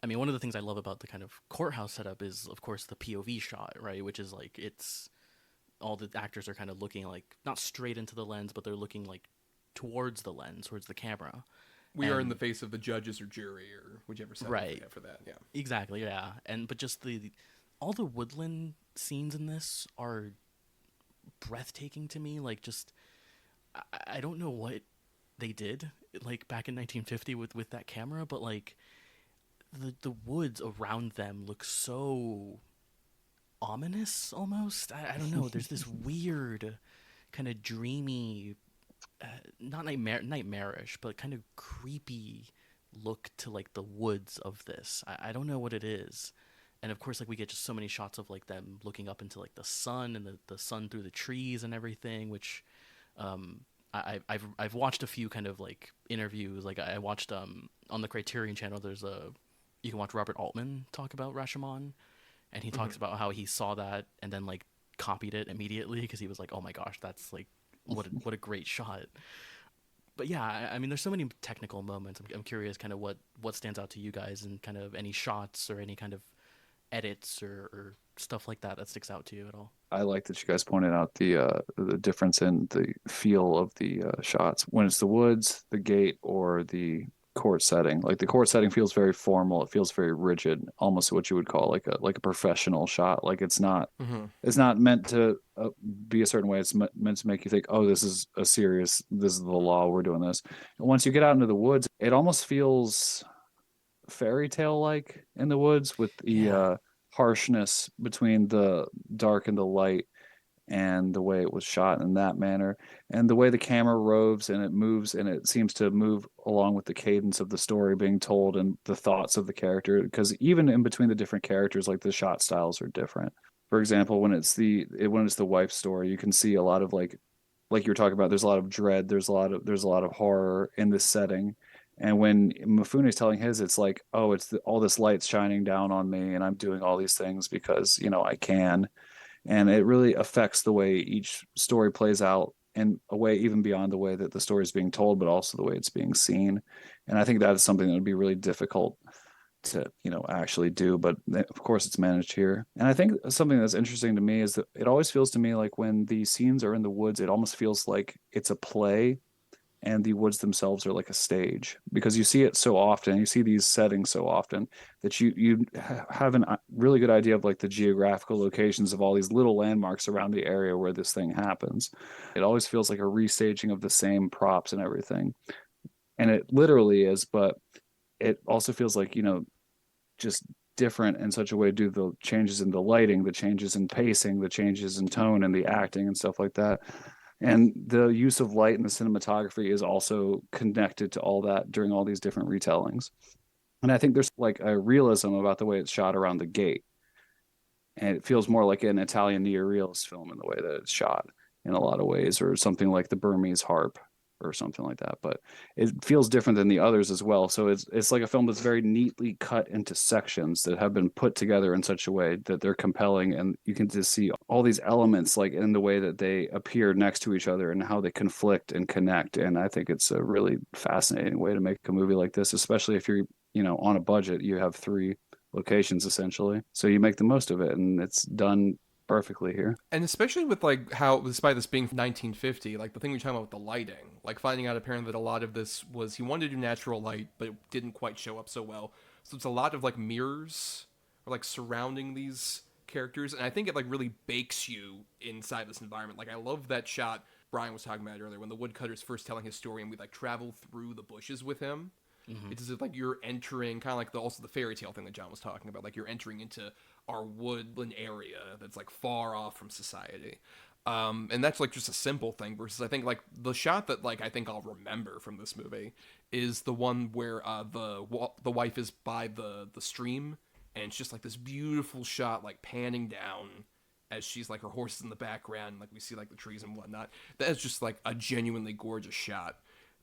I mean, one of the things I love about the kind of courthouse setup is, of course, the POV shot, right? Which is like it's all the actors are kind of looking like not straight into the lens, but they're looking like towards the lens, towards the camera.
We are in the face of the judges or jury or whichever side
Right.
they have for that. Yeah.
Exactly, yeah. But just all the woodland scenes in this are breathtaking to me. Like just I don't know what they did like back in 1950 with that camera, but like the woods around them look so ominous almost. I don't know. There's this weird kind of dreamy, not nightmarish, but kind of creepy look to like the woods of this. I don't know what it is. And of course, like we get just so many shots of like them looking up into like the sun and the sun through the trees and everything, which I've watched a few kind of like interviews. Like I watched on the Criterion channel. You can watch Robert Altman talk about Rashomon, and he talks about how he saw that and then like copied it immediately because he was like, oh my gosh, that's like what a great shot. But yeah, I mean, there's so many technical moments. I'm curious, kind of what stands out to you guys, and kind of any shots or any kind of edits or stuff like that sticks out to you at all.
I like that you guys pointed out the difference in the feel of the shots when it's the woods, the gate, or the court setting. Like the court setting feels very formal. It feels very rigid, almost what you would call like a professional shot. Like
Hmm.
it's not meant to be a certain way. It's meant to make you think, oh, this is a serious. This is the law. We're doing this. And once you get out into the woods, it almost feels fairy tale like in the woods with the
Yeah.
harshness between the dark and the light and the way it was shot in that manner and the way the camera roves and it moves and it seems to move along with the cadence of the story being told and the thoughts of the character because even in between the different characters like the shot styles are different. For example, when it's the wife story, you can see a lot of like you were talking about, there's a lot of dread, there's a lot of horror in this setting. And when Mifune is telling his, it's like, oh, all this light's shining down on me, and I'm doing all these things because I can, and it really affects the way each story plays out in a way even beyond the way that the story is being told, but also the way it's being seen. And I think that is something that would be really difficult to actually do, but of course it's managed here. And I think something that's interesting to me is that it always feels to me like when the scenes are in the woods, it almost feels like it's a play and the woods themselves are like a stage because you see it so often, you see these settings so often that you have a really good idea of like the geographical locations of all these little landmarks around the area where this thing happens. It always feels like a restaging of the same props and everything, and it literally is, but it also feels like just different in such a way due to the changes in the lighting, the changes in pacing, the changes in tone and the acting and stuff like that. And the use of light and the cinematography is also connected to all that during all these different retellings. And I think there's like a realism about the way it's shot around the gate. And it feels more like an Italian neorealist film in the way that it's shot in a lot of ways, or something like the Burmese harp or something like that. But it feels different than the others as well. So it's like a film that's very neatly cut into sections that have been put together in such a way that they're compelling, and you can just see all these elements like in the way that they appear next to each other and how they conflict and connect. And I think it's a really fascinating way to make a movie like this, especially if you're on a budget. You have three locations essentially, so you make the most of it, and it's done perfectly here.
And especially with like how, despite this being 1950, like the thing we are talking about with the lighting, like finding out apparently that a lot of this was he wanted to do natural light, but it didn't quite show up so well. So it's a lot of like mirrors or like surrounding these characters, and I think it like really bakes you inside this environment. Like I love that shot Bryan was talking about earlier when the woodcutter's first telling his story and we like travel through the bushes with him.
Mm-hmm.
It's as if like you're entering kind of like also the fairy tale thing that John was talking about. Like you're entering into our woodland area that's like far off from society. And that's like just a simple thing versus I think like the shot that like I think I'll remember from this movie is the one where the wife is by the stream and it's just like this beautiful shot like panning down as she's like her horse is in the background, like we see like the trees and whatnot. That is just like a genuinely gorgeous shot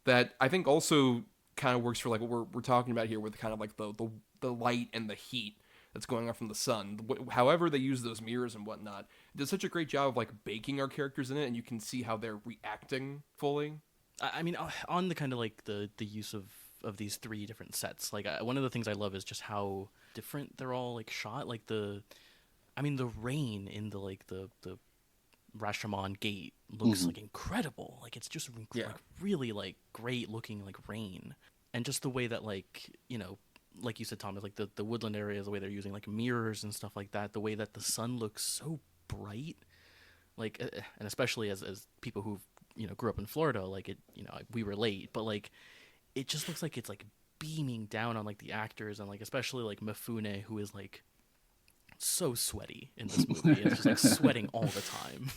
that I think also kind of works for like what we're talking about here with kind of like the light and the heat that's going on from the sun. However they use those mirrors and whatnot, it does such a great job of like baking our characters in it, and you can see how they're reacting fully.
I mean, on the kind of like the use of these three different sets, like one of the things I love is just how different they're all like shot. Like the rain in the Rashomon gate looks like incredible. Like it's just
Yeah.
like really like great looking like rain, and just the way that like like you said, Thomas, like the woodland areas, the way they're using like mirrors and stuff like that, the way that the sun looks so bright, like and especially as people who grew up in Florida, like it we relate, but like it just looks like it's like beaming down on like the actors and like especially like Mifune, who is like so sweaty in this movie. It's just like sweating all the time.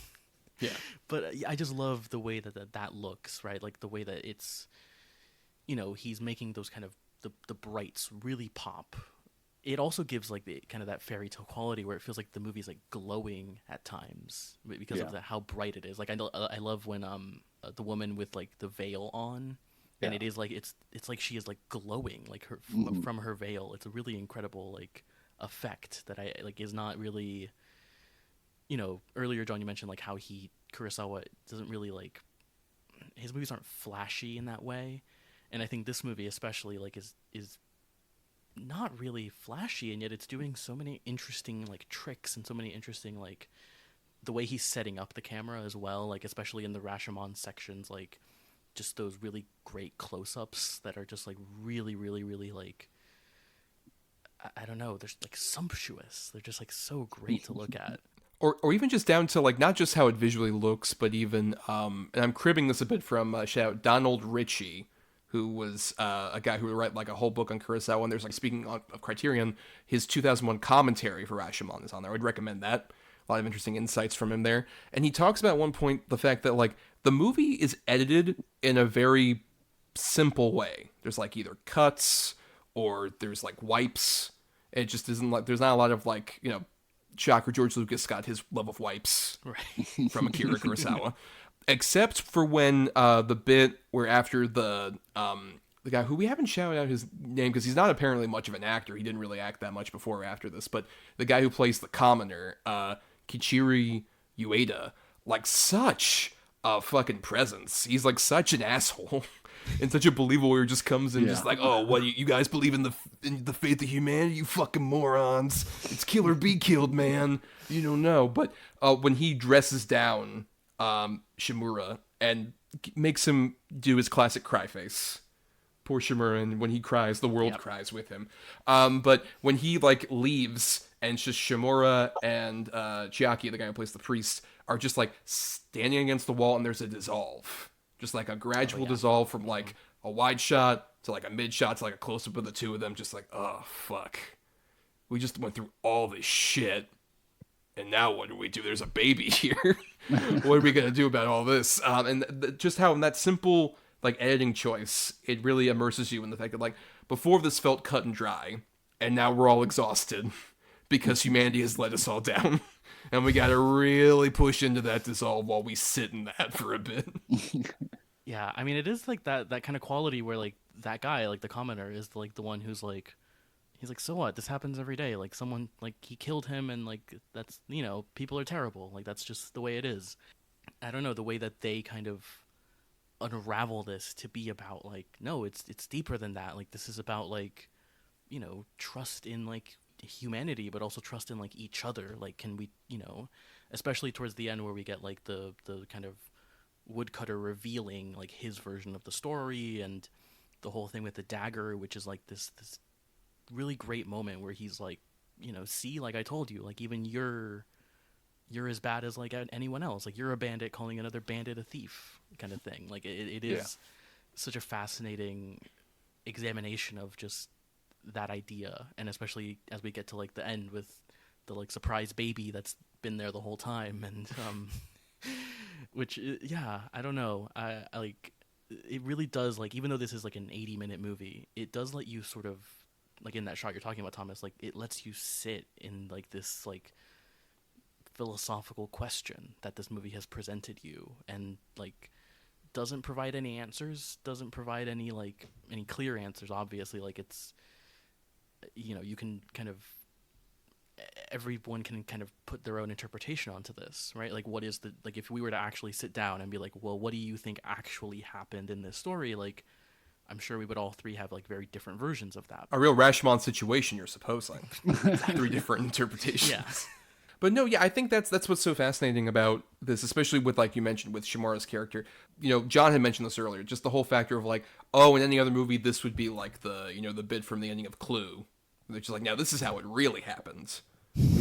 Yeah.
But I just love the way that looks, right? Like the way that it's, he's making those kind of the brights really pop. It also gives like the kind of that fairy tale quality where it feels like the movie's like glowing at times because of how bright it is. Like I love when the woman with like the veil on, and it is like it's like she is like glowing like her from her veil. It's a really incredible like effect that I like is not really. Earlier, John, you mentioned like how Kurosawa doesn't really like his movies aren't flashy in that way, and I think this movie especially like is not really flashy, and yet it's doing so many interesting like tricks and so many interesting like the way he's setting up the camera as well, like especially in the Rashomon sections, like just those really great close-ups that are just like really, really, really like, I don't know, they're like sumptuous. They're just like so great to look at.
Or even just down to like not just how it visually looks, but even and I'm cribbing this a bit from shout out Donald Ritchie, who was a guy who would write like a whole book on Kurosawa. And there's like, speaking of Criterion, his 2001 commentary for Rashomon is on there. I would recommend that. A lot of interesting insights from him there. And he talks about at one point the fact that like the movie is edited in a very simple way. There's like either cuts or there's like wipes. It just isn't like, there's not a lot of like, you know, shocker George Lucas got his love of wipes
Right.
from Akira Kurosawa. Except for when the bit where after the guy who we haven't shouted out his name because he's not apparently much of an actor. He didn't really act that much before or after this. But the guy who plays the commoner, Kichiri Ueda, like such a fucking presence. He's like such an asshole. And such a believable where he just comes in just like, oh, what, you guys believe in the faith of humanity? You fucking morons. It's kill or be killed, man. You don't know. But when he dresses down Shimura and makes him do his classic cry face. Poor Shimura, and when he cries, the world cries with him. But when he like leaves and it's just Shimura and Chiaki, the guy who plays the priest, are just like standing against the wall and there's a dissolve. Just like a gradual dissolve from like a wide shot to like a mid shot to like a close up of the two of them. Just like, oh, fuck. We just went through all this shit. And now what do we do? There's a baby here. What are we going to do about all this? And just how in that simple like editing choice, it really immerses you in the fact that like before this felt cut and dry. And now we're all exhausted because humanity has let us all down. And we got to really push into that dissolve while we sit in that for a bit.
Yeah, I mean, it is like that kind of quality where like that guy, like the commenter, is like the one who's like, he's like, so what? This happens every day. Like someone, like he killed him, and like that's, you know, people are terrible. Like that's just the way it is. I don't know, the way that they kind of unravel this to be about like, no, it's deeper than that. Like this is about like, you know, trust in like humanity, but also trust in like each other. Like, can we, you know, especially towards the end where we get like the kind of woodcutter revealing like his version of the story and the whole thing with the dagger, which is like this really great moment where he's like, you know, see, like I told you, like even you're as bad as like anyone else. Like you're a bandit calling another bandit a thief, kind of thing. Like it is such a fascinating examination of just that idea, and especially as we get to like the end with the like surprise baby that's been there the whole time, and which I don't know, I like, it really does, like, even though this is like an 80-minute movie, it does let you sort of like in that shot you're talking about, Thomas, like it lets you sit in like this like philosophical question that this movie has presented you, and like doesn't provide any answers, doesn't provide any like any clear answers, obviously. Like it's, you know, you can kind of, everyone can kind of put their own interpretation onto this, right? Like what is the, like if we were to actually sit down and be like, well, what do you think actually happened in this story? Like I'm sure we would all three have like very different versions of that.
A real Rashomon situation, you're supposing. 3 different interpretations.
Yeah.
But no, yeah, I think that's what's so fascinating about this, especially with, like you mentioned, with Shimura's character. You know, John had mentioned this earlier, just the whole factor of like, oh, in any other movie, this would be like the, you know, the bit from the ending of Clue. They're just like, now this is how it really happens,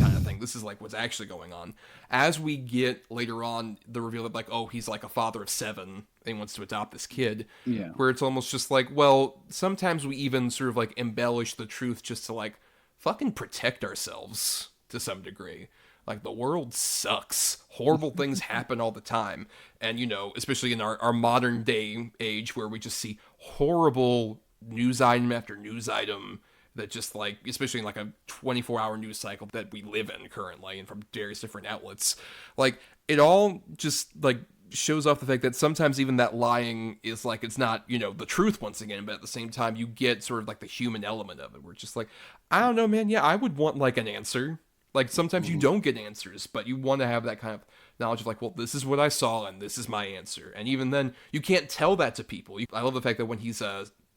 kind of thing. This is like what's actually going on. As we get later on, the reveal of like, oh, he's like a father of 7 and he wants to adopt this kid.
Yeah.
Where it's almost just like, well, sometimes we even sort of like embellish the truth just to like fucking protect ourselves to some degree. Like, the world sucks. Horrible things happen all the time. And, you know, especially in our modern day age where we just see horrible news item after news item that just, like, especially in, like, a 24-hour news cycle that we live in currently and from various different outlets. Like, it all just, like, shows off the fact that sometimes even that lying is, like, it's not, you know, the truth once again, but at the same time you get sort of, like, the human element of it where it's just like, I don't know, man, yeah, I would want, like, an answer. Like, sometimes you don't get answers, but you want to have that kind of knowledge of, like, well, this is what I saw, and this is my answer. And even then, you can't tell that to people. I love the fact that when he's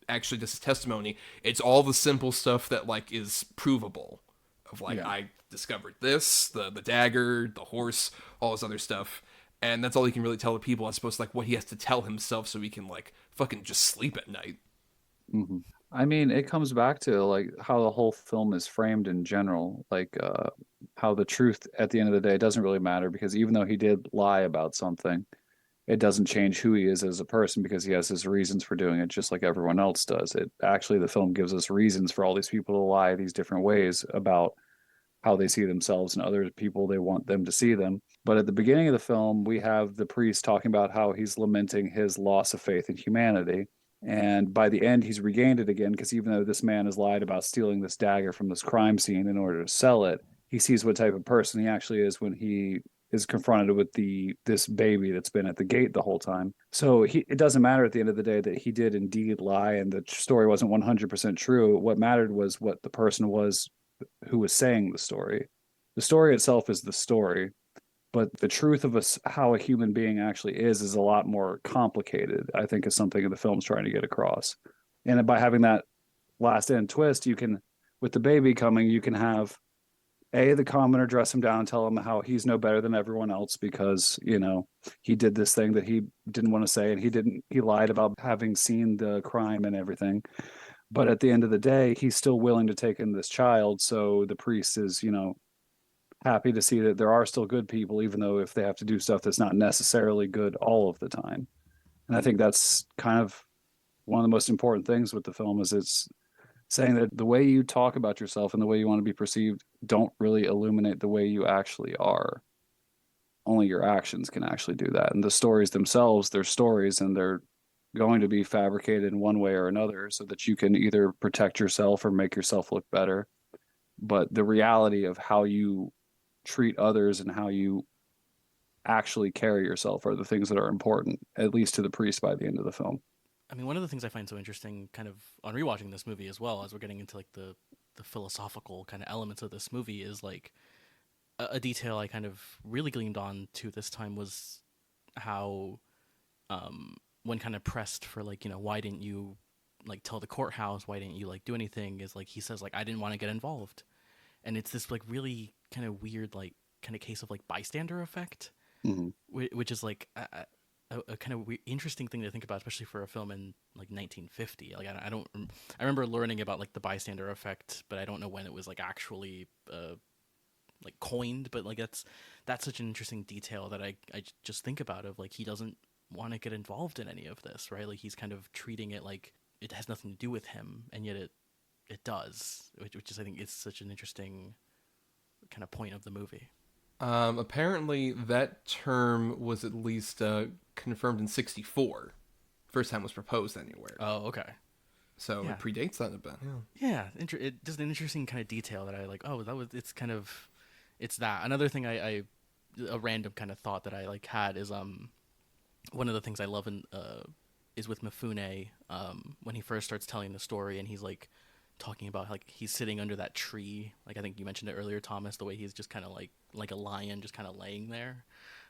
actually does his testimony, it's all the simple stuff that, like, is provable. Of, like, I discovered this, the dagger, the horse, all this other stuff. and that's all he can really tell the people, as opposed to like what he has to tell himself so he can like fucking just sleep at night.
Hmm. I mean, it comes back to like how the whole film is framed in general, like how the truth at the end of the day doesn't really matter because even though he did lie about something, it doesn't change who he is as a person because he has his reasons for doing it just like everyone else does. It actually, the film gives us reasons for all these people to lie these different ways about how they see themselves and other people they want them to see them. But at the beginning of the film, we have the priest talking about how he's lamenting his loss of faith in humanity. And by the end, he's regained it again because even though this man has lied about stealing this dagger from this crime scene in order to sell it, he sees what type of person he actually is when he is confronted with this baby that's been at the gate the whole time. So it doesn't matter at the end of the day that he did indeed lie and the story wasn't 100% true. What mattered was what the person was who was saying the story. The story itself is the story, but the truth of how a human being actually is a lot more complicated. I think is something the film's trying to get across. And by having that last end twist, you can, with the baby coming, you can have the commoner dress him down and tell him how he's no better than everyone else because he did this thing that he didn't want to say and he lied about having seen the crime and everything. But at the end of the day, he's still willing to take in this child. So the priest is, happy to see that there are still good people, even though if they have to do stuff that's not necessarily good all of the time. And I think that's kind of one of the most important things with the film is it's saying that the way you talk about yourself and the way you want to be perceived don't really illuminate the way you actually are. Only your actions can actually do that. And the stories themselves, they're stories and they're going to be fabricated in one way or another so that you can either protect yourself or make yourself look better. But the reality of how you treat others and how you actually carry yourself are the things that are important, at least to the priest by the end of the film.
I mean, one of the things I find so interesting, kind of on rewatching this movie as well, as we're getting into like the philosophical kind of elements of this movie, is like a detail I kind of really gleamed on to this time was how, when kind of pressed for like, why didn't you like tell the courthouse, why didn't you like do anything, is like he says like I didn't want to get involved, and it's this like really kind of weird like kind of case of like bystander effect,
Mm-hmm.
which is like a kind of interesting thing to think about, especially for a film in like 1950. Like I remember learning about like the bystander effect, but I don't know when it was like actually like coined. But like that's such an interesting detail that I just think about of like he doesn't want to get involved in any of this, right? Like he's kind of treating it like it has nothing to do with him, and yet it does, which is I think is such an interesting kind of point of the movie.
Apparently, that term was at least confirmed in '64. First time it was proposed anywhere.
Oh, okay.
So
Yeah.
it predates that a bit.
Yeah, it just an interesting kind of detail that I like. Oh, it's kind of, it's that. Another thing I a random kind of thought that I like had is one of the things I love in is with Mifune when he first starts telling the story and he's like talking about like he's sitting under that tree, like I think you mentioned it earlier, Thomas, the way he's just kind of like a lion just kind of laying there,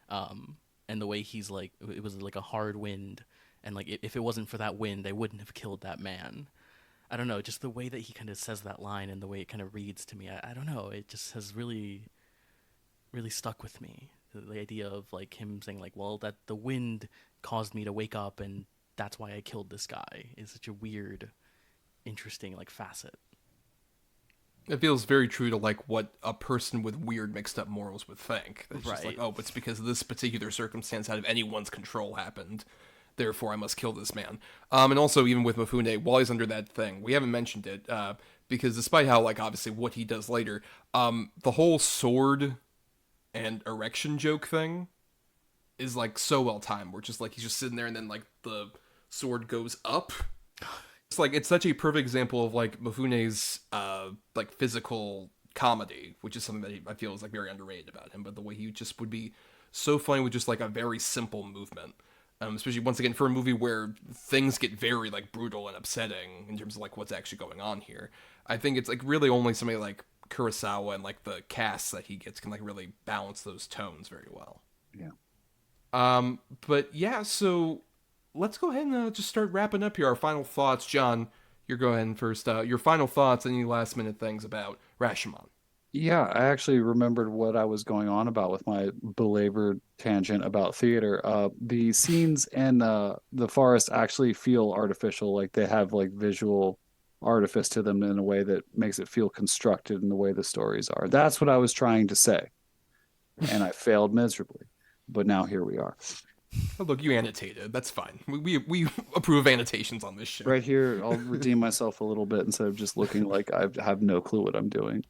and the way he's like it was like a hard wind, and like if it wasn't for that wind they wouldn't have killed that man. I don't know, just the way that he kind of says that line and the way it kind of reads to me, I don't know, it just has really really stuck with me, the idea of like him saying like, well, that the wind caused me to wake up and that's why I killed this guy, is such a weird interesting like facet.
It feels very true to like what a person with weird mixed up morals would think. It's just like,
Right.
oh, it's because this particular circumstance out of anyone's control happened. Therefore, I must kill this man. And also, even with Mifune, while he's under that thing, we haven't mentioned it because despite how like obviously what he does later, the whole sword and erection joke thing is like so well timed. Where just like he's just sitting there and then like the sword goes up. It's like it's such a perfect example of like Mifune's like physical comedy, which is something that I feel is like very underrated about him. But the way he just would be so funny with just like a very simple movement, especially once again for a movie where things get very like brutal and upsetting in terms of like what's actually going on here. I think it's like really only somebody like Kurosawa and like the cast that he gets can like really balance those tones very well.
Yeah.
But yeah, so let's go ahead and just start wrapping up here. Our final thoughts, John. You're going first. Your final thoughts, any last minute things about Rashomon?
Yeah, I actually remembered what I was going on about with my belabored tangent about theater. The scenes in the forest actually feel artificial, like they have like visual artifice to them in a way that makes it feel constructed in the way the stories are. That's what I was trying to say, and I failed miserably. But now here we are.
Oh, look, you annotated. That's fine. We approve of annotations on this show.
Right here, I'll redeem myself a little bit instead of just looking like I have no clue what I'm doing.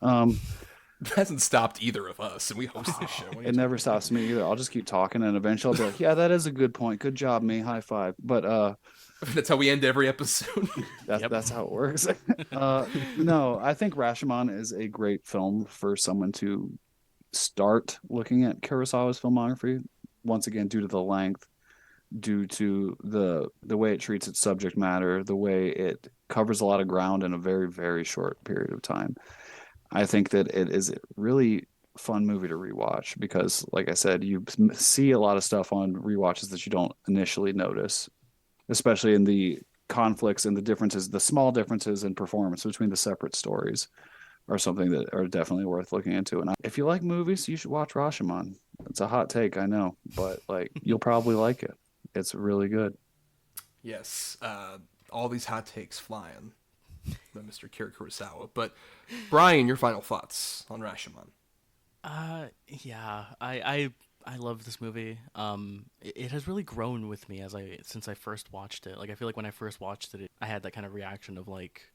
That hasn't stopped either of us, and we host this show. What are you
It never
talking about?
stops me either. I'll just keep talking and eventually I'll be like, yeah, that is a good point. Good job, me. High five. But
That's how we end every episode.
that's
Yep.
that's how it works. No, I think Rashomon is a great film for someone to start looking at Kurosawa's filmography. Once again, due to the length, due to the way it treats its subject matter, the way it covers a lot of ground in a very, very short period of time. I think that it is a really fun movie to rewatch because, like I said, you see a lot of stuff on rewatches that you don't initially notice, especially in the conflicts and the differences, the small differences in performance between the separate stories are something that are definitely worth looking into. And if you like movies, you should watch Rashomon. It's a hot take, I know, but like you'll probably like it. It's really good.
Yes, all these hot takes flying by Mr. Akira Kurosawa. But Brian, your final thoughts on Rashomon?
Yeah, I love this movie. It has really grown with me since I first watched it. Like, I feel like when I first watched it, I had that kind of reaction of like,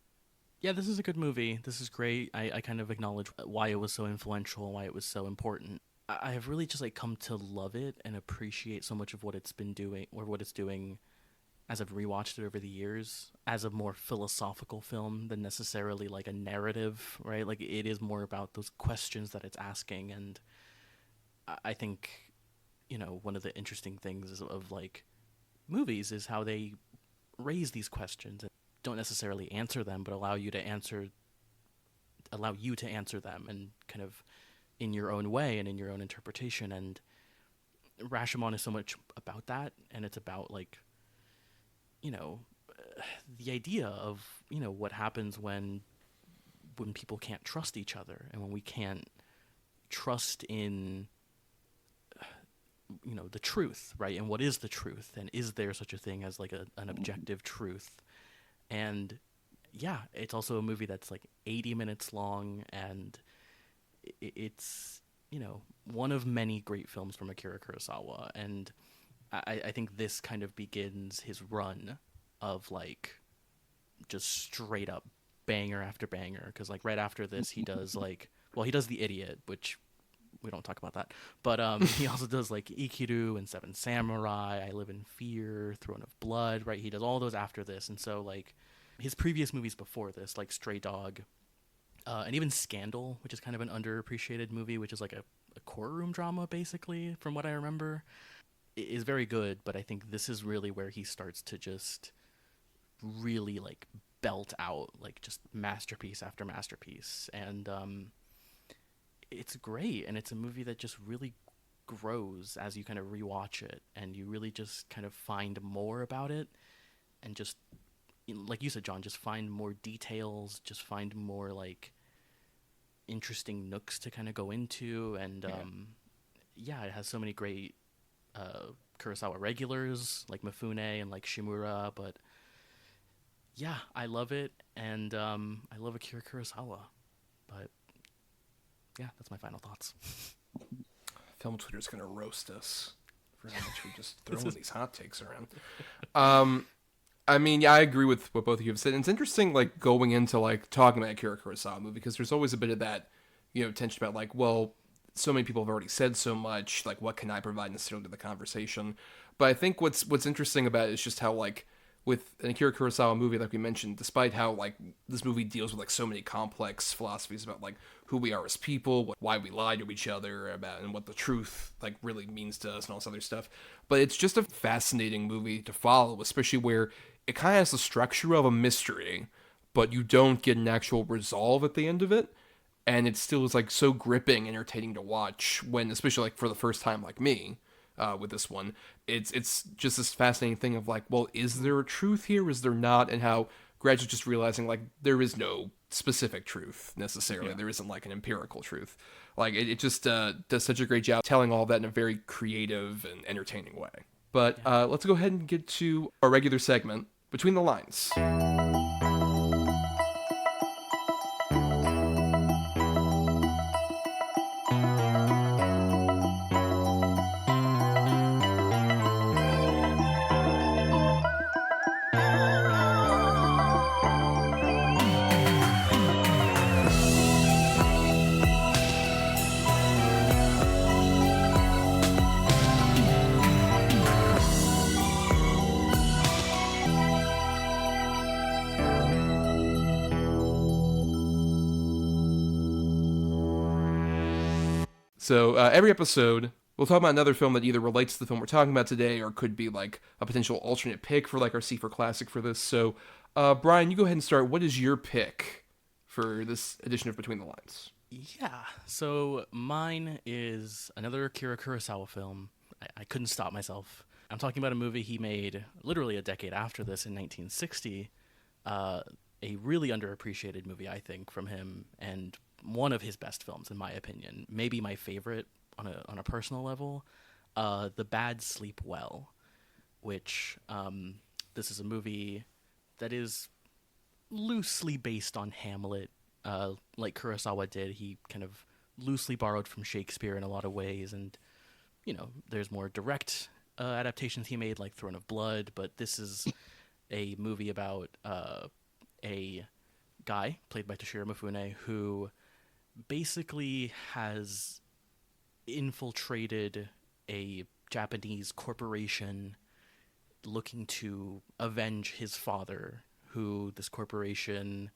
yeah, this is a good movie. This is great. I kind of acknowledge why it was so influential, why it was so important. I have really just like come to love it and appreciate so much of what it's been doing or what it's doing as I've rewatched it over the years as a more philosophical film than necessarily like a narrative, right? Like it is more about those questions that it's asking. And I think, one of the interesting things of like movies is how they raise these questions and don't necessarily answer them, but allow you to answer them and kind of in your own way and in your own interpretation. And Rashomon is so much about that, and it's about like, you know, the idea of, what happens when people can't trust each other and when we can't trust in the truth, right? And what is the truth, and is there such a thing as like an objective truth? And yeah, it's also a movie that's like 80 minutes long, and it's one of many great films from Akira Kurosawa. And I think this kind of begins his run of like just straight up banger after banger, because like right after this he does like, well, he does The Idiot, which we don't talk about that, but he also does like Ikiru and Seven Samurai, I Live in Fear, Throne of Blood, right? He does all those after this. And so like his previous movies before this, like Stray Dog, and even Scandal, which is kind of an underappreciated movie, which is like a courtroom drama basically from what I remember, is very good. But I think this is really where he starts to just really like belt out like just masterpiece after masterpiece. And it's great, and it's a movie that just really grows as you kind of rewatch it, and you really just kind of find more about it, and just like you said, John, just find more details, just find more like interesting nooks to kind of go into. And yeah, it has so many great Kurosawa regulars like Mifune and like Shimura. But yeah, I love it, and I love Akira Kurosawa. But yeah, that's my final thoughts.
Film Twitter's gonna roast us for how much we just throwing these hot takes around. I mean, yeah, I agree with what both of you have said. And it's interesting, like going into like talking about Akira Kurosawa movie, because there's always a bit of that, tension about like, well, so many people have already said so much. Like, what can I provide necessarily to the conversation? But I think what's interesting about it is just how like with an Akira Kurosawa movie, like we mentioned, despite how like this movie deals with like so many complex philosophies about like who we are as people, why we lie to each other about, and what the truth like really means to us and all this other stuff. But it's just a fascinating movie to follow, especially where it kind of has the structure of a mystery, but you don't get an actual resolve at the end of it. And it still is like so gripping, entertaining to watch when, especially like for the first time, like me, with this one, it's just this fascinating thing of like, well, is there a truth here? Is there not? And how gradually just realizing like there is no specific truth necessarily.
Yeah.
There isn't like an empirical truth. Like it just does such a great job telling all that in a very creative and entertaining way. But let's go ahead and get to our regular segment, Between the Lines. So every episode, we'll talk about another film that either relates to the film we're talking about today or could be like a potential alternate pick for like our C4 Classic for this. So, Bryan, you go ahead and start. What is your pick for this edition of Between the Lines?
Yeah, so mine is another Akira Kurosawa film. I couldn't stop myself. I'm talking about a movie he made literally a decade after this in 1960. A really underappreciated movie, I think, from him, and one of his best films, in my opinion. Maybe my favorite on a personal level. The Bad Sleep Well, which this is a movie that is loosely based on Hamlet. Like Kurosawa did, he kind of loosely borrowed from Shakespeare in a lot of ways, and there's more direct adaptations he made, like Throne of Blood, but this is a movie about a guy played by Toshiro Mifune who basically has infiltrated a Japanese corporation looking to avenge his father, who this corporation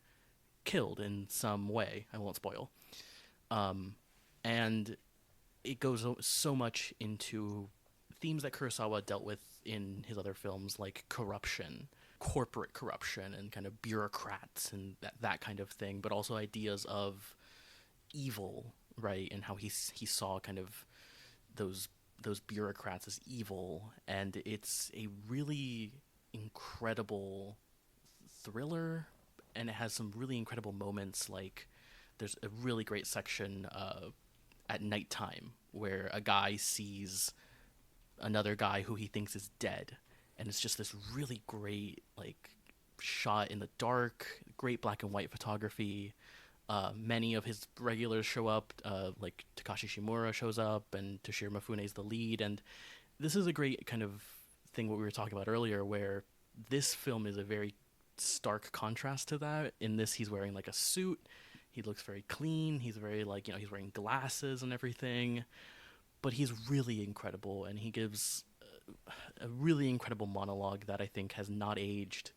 killed in some way. I won't spoil. And it goes so much into themes that Kurosawa dealt with in his other films, like corruption, corporate corruption, and kind of bureaucrats and that kind of thing, but also ideas of evil, right? And how he saw kind of those bureaucrats as evil. And it's a really incredible thriller, and it has some really incredible moments. Like there's a really great section at nighttime where a guy sees another guy who he thinks is dead, and it's just this really great like shot in the dark, great black and white photography. Many of his regulars show up, like Takashi Shimura shows up, and Toshiro Mifune is the lead. And this is a great kind of thing, what we were talking about earlier, where this film is a very stark contrast to that. In this, he's wearing like a suit. He looks very clean. He's very like, he's wearing glasses and everything. But he's really incredible, and he gives a really incredible monologue that I think has not aged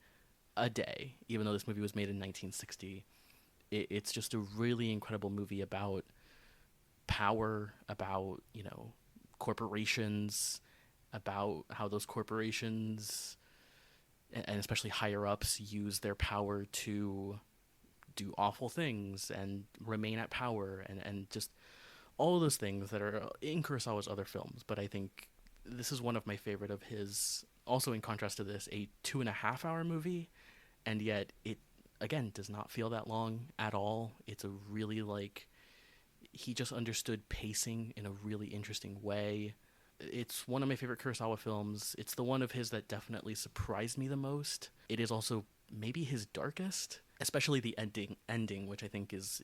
a day, even though this movie was made in 1960. It's just a really incredible movie about power, about, corporations, about how those corporations, and especially higher-ups, use their power to do awful things and remain at power, and just all of those things that are in Kurosawa's other films. But I think this is one of my favorite of his, also in contrast to this, a 2.5-hour movie, and yet it, again, does not feel that long at all. It's a really, he just understood pacing in a really interesting way. It's one of my favorite Kurosawa films. It's the one of his that definitely surprised me the most. It is also maybe his darkest, especially the ending, which I think is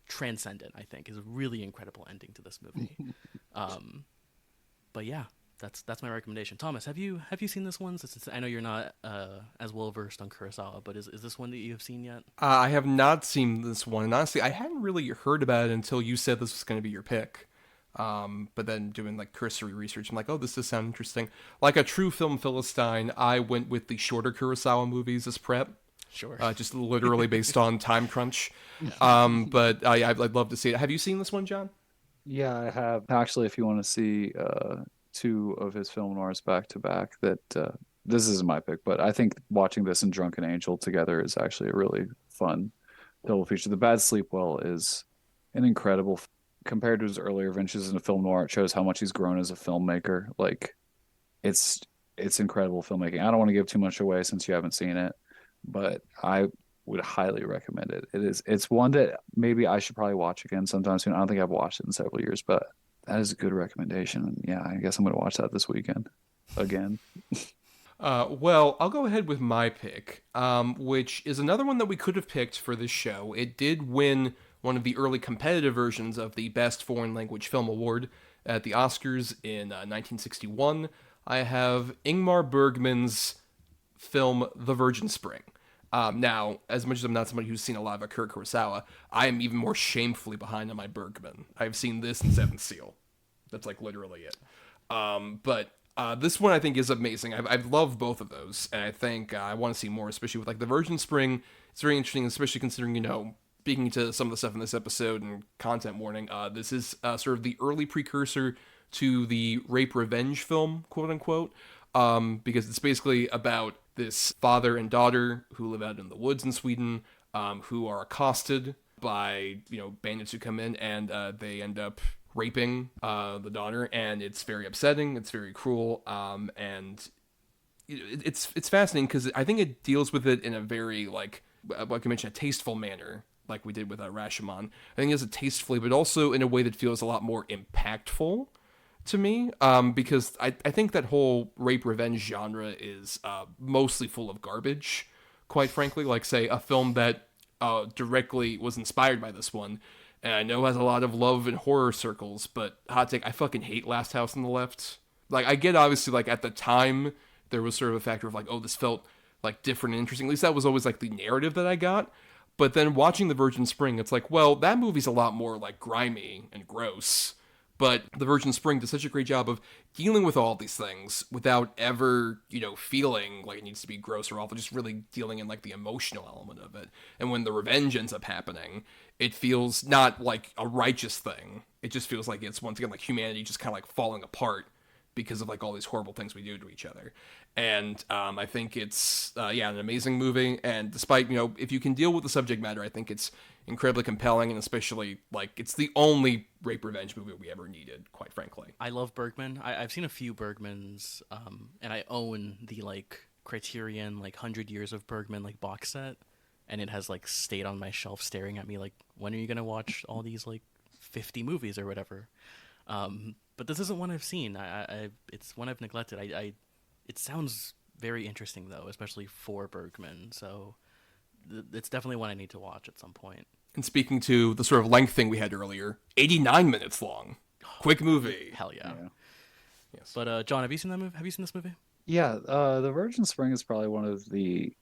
transcendent. I think is a really incredible ending to this movie. But yeah, that's my recommendation. Thomas, have you seen this one? I know you're not as well versed on Kurosawa, but is this one that you have seen yet?
I have not seen this one, and honestly, I hadn't really heard about it until you said this was going to be your pick. But then doing like cursory research, I'm like, oh, this does sound interesting. Like a true film Philistine, I went with the shorter Kurosawa movies as prep.
Sure.
Just literally based on time crunch. But I'd love to see it. Have you seen this one, John?
Yeah, I have. Actually, if you want to see two of his film noirs back to back, this isn't my pick, but I think watching this and Drunken Angel together is actually a really fun double feature. The Bad Sleep Well is an incredible, compared to his earlier ventures in a film noir, it shows how much he's grown as a filmmaker. Like, it's incredible filmmaking. I don't want to give too much away since you haven't seen it, but I would highly recommend it. It's one that maybe I should probably watch again sometime soon. I don't think I've watched it in several years, but that is a good recommendation. And yeah, I guess I'm gonna watch that this weekend again.
Well, I'll go ahead with my pick, which is another one that we could have picked for this show. It did win one of the early competitive versions of the Best Foreign Language Film Award at the Oscars in 1961. I have Ingmar Bergman's film The Virgin Spring. Now, as much as I'm not somebody who's seen a lot of Akira Kurosawa, I am even more shamefully behind on my Bergman. I've seen this and Seventh Seal. That's like literally it. But this one I think is amazing. I've loved both of those, and I think I want to see more, especially with like the Virgin Spring. It's very interesting, especially considering, speaking to some of the stuff in this episode and content warning. This is sort of the early precursor to the rape revenge film, quote unquote, because it's basically about this father and daughter who live out in the woods in Sweden, who are accosted by bandits who come in, and they end up raping the daughter, and it's very upsetting. It's very cruel, and it's fascinating because I think it deals with it in a very like I mentioned, a tasteful manner, like we did with Rashomon. I think it's a tastefully, but also in a way that feels a lot more impactful to me, because I think that whole rape revenge genre is mostly full of garbage, quite frankly. Like, say, a film that directly was inspired by this one, and I know has a lot of love in horror circles, but hot take, I fucking hate Last House on the Left. Like, I get, obviously, like, at the time, there was sort of a factor of, like, oh, this felt, like, different and interesting. At least that was always, like, the narrative that I got. But then watching The Virgin Spring, it's like, well, that movie's a lot more, like, grimy and gross. But The Virgin Spring does such a great job of dealing with all these things without ever, feeling like it needs to be gross or awful, just really dealing in, like, the emotional element of it. And when the revenge ends up happening, it feels not like a righteous thing. It just feels like it's, once again, like humanity just kind of, like, falling apart because of, like, all these horrible things we do to each other. And I think it's, an amazing movie. And despite, if you can deal with the subject matter, I think it's incredibly compelling, and especially, like, it's the only rape revenge movie we ever needed, quite frankly.
I love Bergman. I've seen a few Bergmans, and I own the, like, Criterion, like, 100 Years of Bergman, like, box set, and it has, like, stayed on my shelf staring at me, like, when are you going to watch all these, like, 50 movies or whatever? But this isn't one I've seen. It's one I've neglected. It sounds very interesting, though, especially for Bergman, so it's definitely one I need to watch at some point.
And speaking to the sort of length thing we had earlier, 89 minutes long. Quick movie.
Hell yeah.
Yes.
But John, have you seen that movie? Have you seen this movie?
Yeah, The Virgin Spring is probably one of the,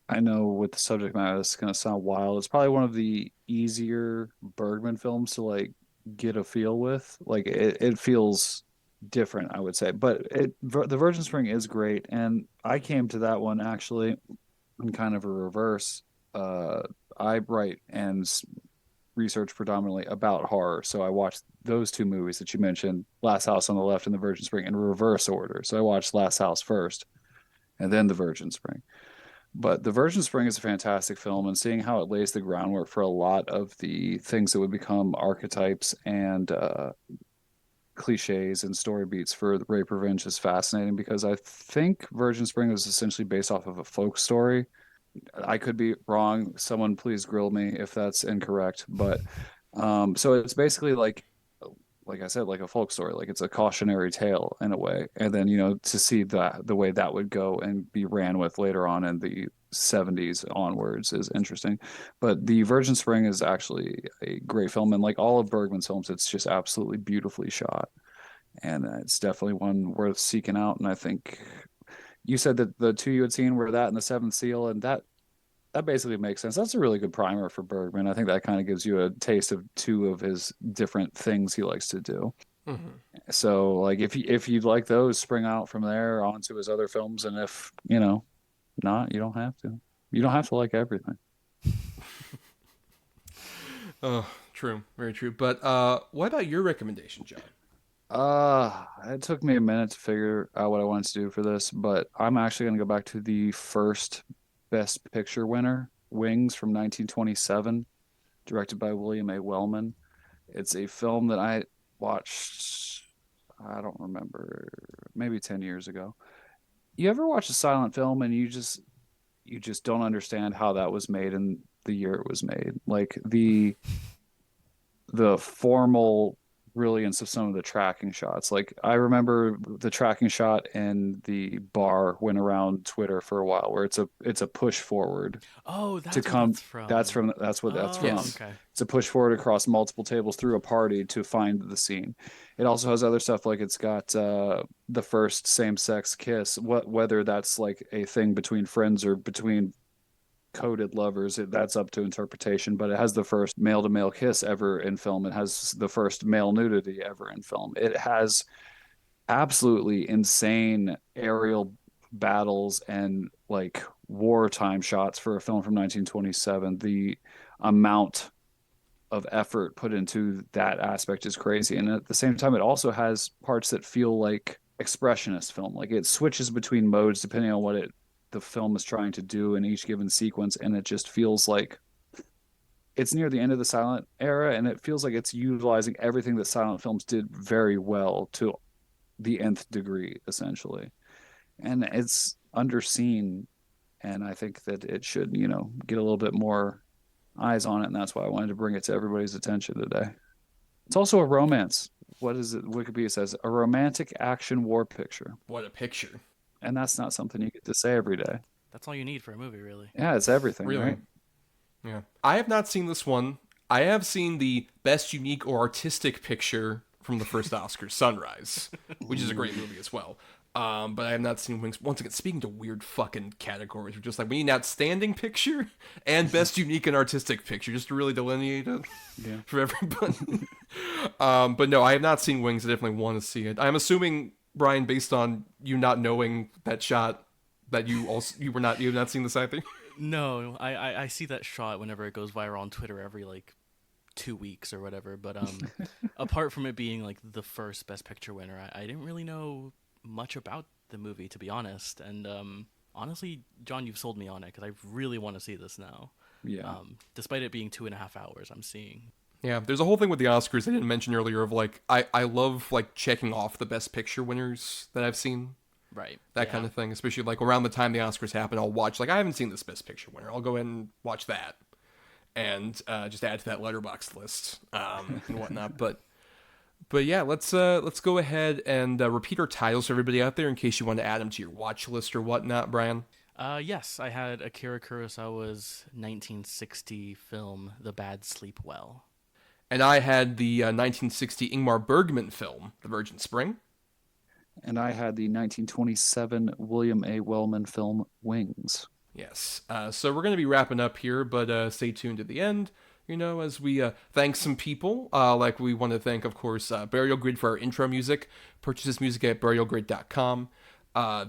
I know with the subject matter, this is going to sound wild. It's probably one of the easier Bergman films to, like, get a feel with. Like, it feels different, I would say. But The Virgin Spring is great. And I came to that one actually in kind of a reverse. I write and research predominantly about horror. So I watched those two movies that you mentioned, Last House on the Left and The Virgin Spring, in reverse order. So I watched Last House first and then The Virgin Spring. But The Virgin Spring is a fantastic film, and seeing how it lays the groundwork for a lot of the things that would become archetypes and cliches and story beats for the rape revenge is fascinating, because I think Virgin Spring was essentially based off of a folk story. I could be wrong. Someone please grill me if that's incorrect. But so it's basically like I said, like a folk story, like it's a cautionary tale in a way. And then, to see that the way that would go and be ran with later on in the 70s onwards is interesting. But The Virgin Spring is actually a great film. And like all of Bergman's films, it's just absolutely beautifully shot. And it's definitely one worth seeking out. And I think you said that the two you had seen were that and The Seventh Seal, and that basically makes sense. That's a really good primer for Bergman. I think that kind of gives you a taste of two of his different things he likes to do.
Mm-hmm.
So, like, if you'd like those, spring out from there onto his other films, and if not, you don't have to. You don't have to like everything.
Oh, true, very true. But what about your recommendation, John?
It took me a minute to figure out what I wanted to do for this, but I'm actually going to go back to the first Best Picture winner, Wings from 1927, directed by William A. Wellman. It's a film that I watched, I don't remember, maybe 10 years ago. You ever watch a silent film and you just you just don't understand how that was made in the year it was made. Like the formal brilliance of some of the tracking shots. Like I remember the tracking shot in the bar went around Twitter for a while where it's a push forward
Oh,
to
that's what
come
that's from.
that's what that's
Oh,
from.
Yes.
okay.
It's a push forward across multiple tables through a party to find the scene. It also has other stuff like it's got the first same-sex kiss, whether that's like a thing between friends or between coded lovers, that's up to interpretation, but it has the first male to male kiss ever in film. It has the first male nudity ever in film. It has absolutely insane aerial battles and like wartime shots for a film from 1927. The amount of effort put into that aspect is crazy. And at the same time, it also has parts that feel like expressionist film. Like it switches between modes depending on what the film is trying to do in each given sequence, and it just feels like it's near the end of the silent era, and it feels like it's utilizing everything that silent films did very well to the nth degree, essentially. And it's underseen, and I think that it should, get a little bit more eyes on it, and that's why I wanted to bring it to everybody's attention today. It's also a romance. What is it? Wikipedia says a romantic action war picture,
What a picture.
and that's not something you get to say every day.
That's all you need for a movie, really.
Yeah, it's everything,
Really?
right?
Yeah. I have not seen this one. I have seen the best unique or artistic picture from the first Oscars, Sunrise, which is a great movie as well. But I have not seen Wings. Once again, speaking to weird fucking categories, we're just like, we need an outstanding picture and best unique and artistic picture, just to really delineate it for everybody. But no, I have not seen Wings. I definitely want to see it. I'm assuming, Brian, based on you not knowing that shot, that you have not seen this either.
No, I see that shot whenever it goes viral on Twitter every like 2 weeks or whatever. But apart from it being like the first Best Picture winner, I didn't really know much about the movie, to be honest. And honestly, John, you've sold me on it because I really want to see this now.
Yeah.
Despite it being 2.5 hours, I'm seeing.
Yeah, there's a whole thing with the Oscars I didn't mention earlier of like I love like checking off the Best Picture winners that I've seen.
Right.
That kind of thing, especially like around the time the Oscars happen, I'll watch, like, I haven't seen this Best Picture winner. I'll go ahead and watch that and just add to that letterbox list and whatnot. But yeah, let's go ahead and repeat our titles for everybody out there in case you want to add them to your watch list or whatnot, Brian.
Yes, I had Akira Kurosawa's 1960 film, The Bad Sleep Well.
And I had the 1960 Ingmar Bergman film, The Virgin Spring.
And I had the 1927 William A. Wellman film Wings.
Yes. So we're going to be wrapping up here, but stay tuned to the end, as we thank some people. Like we want to thank, of course, Burial Grid for our intro music. Purchase this music at burialgrid.com.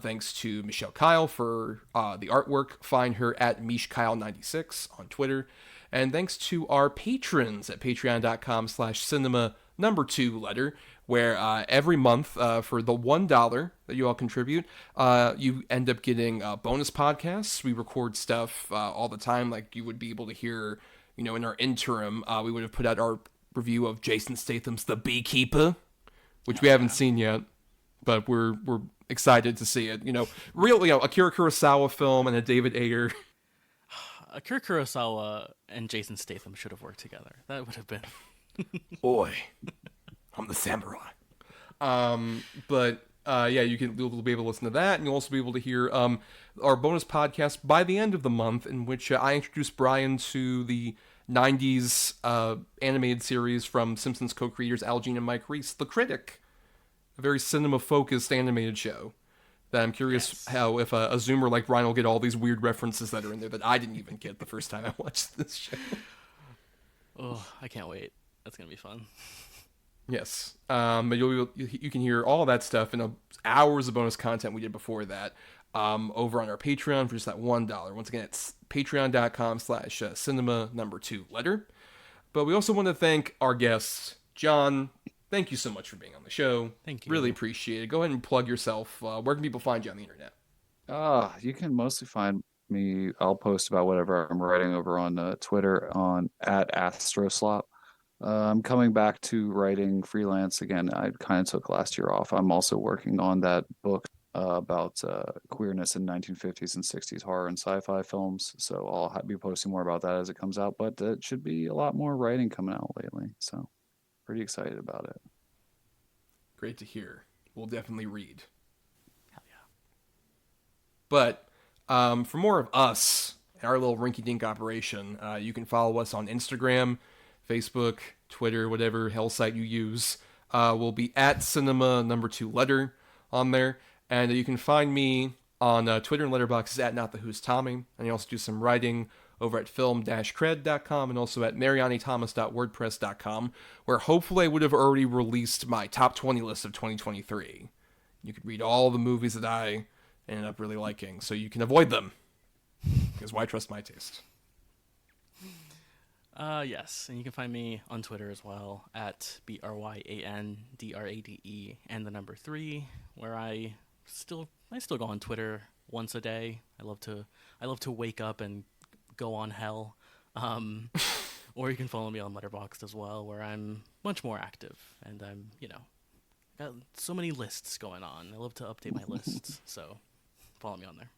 Thanks to Michelle Kyle for the artwork. Find her at MishKyle96 on Twitter. And thanks to our patrons at patreon.com/cinema2letter, where every month for the $1 that you all contribute, you end up getting bonus podcasts. We record stuff all the time, like you would be able to hear, in our interim. We would have put out our review of Jason Statham's The Beekeeper, which we haven't seen yet, but we're excited to see it. Real, Akira Kurosawa film and a David Ayer.
Akira Kurosawa and Jason Statham should have worked together. That would have been.
Oi, I'm the samurai. But yeah, you'll be able to listen to that, and you'll also be able to hear our bonus podcast by the end of the month, in which I introduced Brian to the 90s animated series from Simpsons co-creators Al Jean and Mike Reiss, The Critic, a very cinema-focused animated show that I'm curious how, if a Zoomer like Brian will get all these weird references that are in there that I didn't even get the first time I watched this show.
Oh, I can't wait. That's going to be fun.
Yes. But you can hear all that stuff and hours of bonus content we did before that over on our Patreon for just that $1. Once again, it's patreon.com/cinema2letter. But we also want to thank our guests. John, thank you so much for being on the show.
Thank you.
Really appreciate it. Go ahead and plug yourself. Where can people find you on the internet?
You can mostly find me. I'll post about whatever I'm writing over on Twitter on @astroslop. I'm coming back to writing freelance again. I kind of took last year off. I'm also working on that book about queerness in 1950s and 60s horror and sci-fi films. So I'll be posting more about that as it comes out. But it should be a lot more writing coming out lately. So pretty excited about it.
Great to hear. We'll definitely read.
Hell yeah.
But for more of us and our little rinky-dink operation, you can follow us on Instagram, Facebook, Twitter, whatever hell site you use. We'll be at cinema #2letter on there. And you can find me on Twitter and Letterboxd at Not The Who's Tommy. And I also do some writing over at film-cred.com and also at marianithomas.wordpress.com, where hopefully I would have already released my top 20 list of 2023. You could read all the movies that I ended up really liking, so you can avoid them. Because why trust my taste?
Yes, and you can find me on Twitter as well at BRYANDRADE and the number 3, where I still go on Twitter once a day. I love to wake up and go on hell. Or you can follow me on Letterboxd as well, where I'm much more active, and I'm got so many lists going on. I love to update my lists, so follow me on there.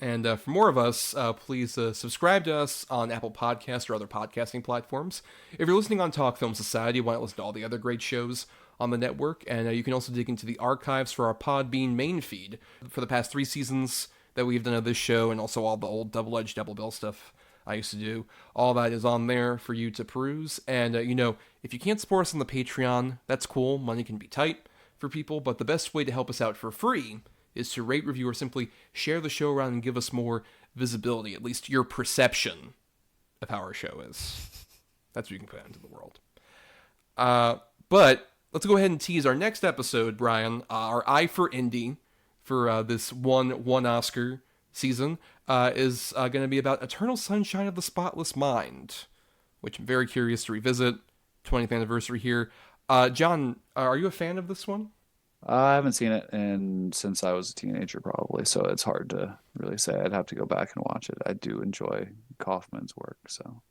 And for more of us, please subscribe to us on Apple Podcasts or other podcasting platforms. If you're listening on Talk Film Society, why not listen to all the other great shows on the network? And you can also dig into the archives for our Podbean main feed for the past 3 seasons that we've done of this show, and also all the old double-edged double bill stuff I used to do. All that is on there for you to peruse. And, if you can't support us on the Patreon, that's cool. Money can be tight for people, but the best way to help us out for free is to rate, review, or simply share the show around and give us more visibility, at least your perception of how our show is. That's what you can put out into the world. But let's go ahead and tease our next episode, Brian. Our Eye for Indie for this one Oscar season is going to be about Eternal Sunshine of the Spotless Mind, which I'm very curious to revisit. 20th anniversary here. John, are you a fan of this one?
I haven't seen it since I was a teenager, probably, so it's hard to really say. I'd have to go back and watch it. I do enjoy Kaufman's work, so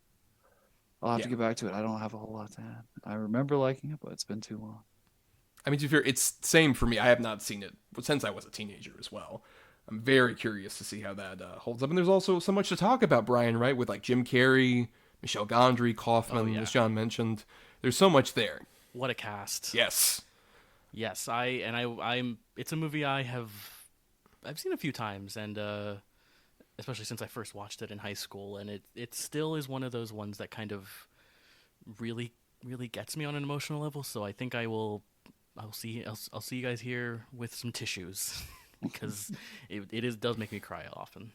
I'll have to get back to it. I don't have a whole lot to add. I remember liking it, but it's been too long.
I mean, to be fair, it's the same for me. I have not seen it since I was a teenager as well. I'm very curious to see how that holds up. And there's also so much to talk about, Brian, right? With like Jim Carrey, Michel Gondry, Kaufman, as John mentioned. There's so much there.
What a cast.
Yes.
Yes, I'm. It's a movie I've seen a few times, and especially since I first watched it in high school, and it still is one of those ones that kind of really gets me on an emotional level. So I think I'll see you guys here with some tissues because it does make me cry often.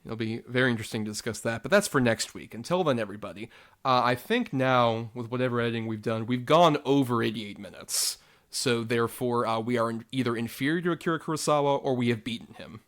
It'll be very interesting to discuss that, but that's for next week. Until then, everybody, I think now, with whatever editing we've done, we've gone over 88 minutes. So therefore, we are either inferior to Akira Kurosawa or we have beaten him.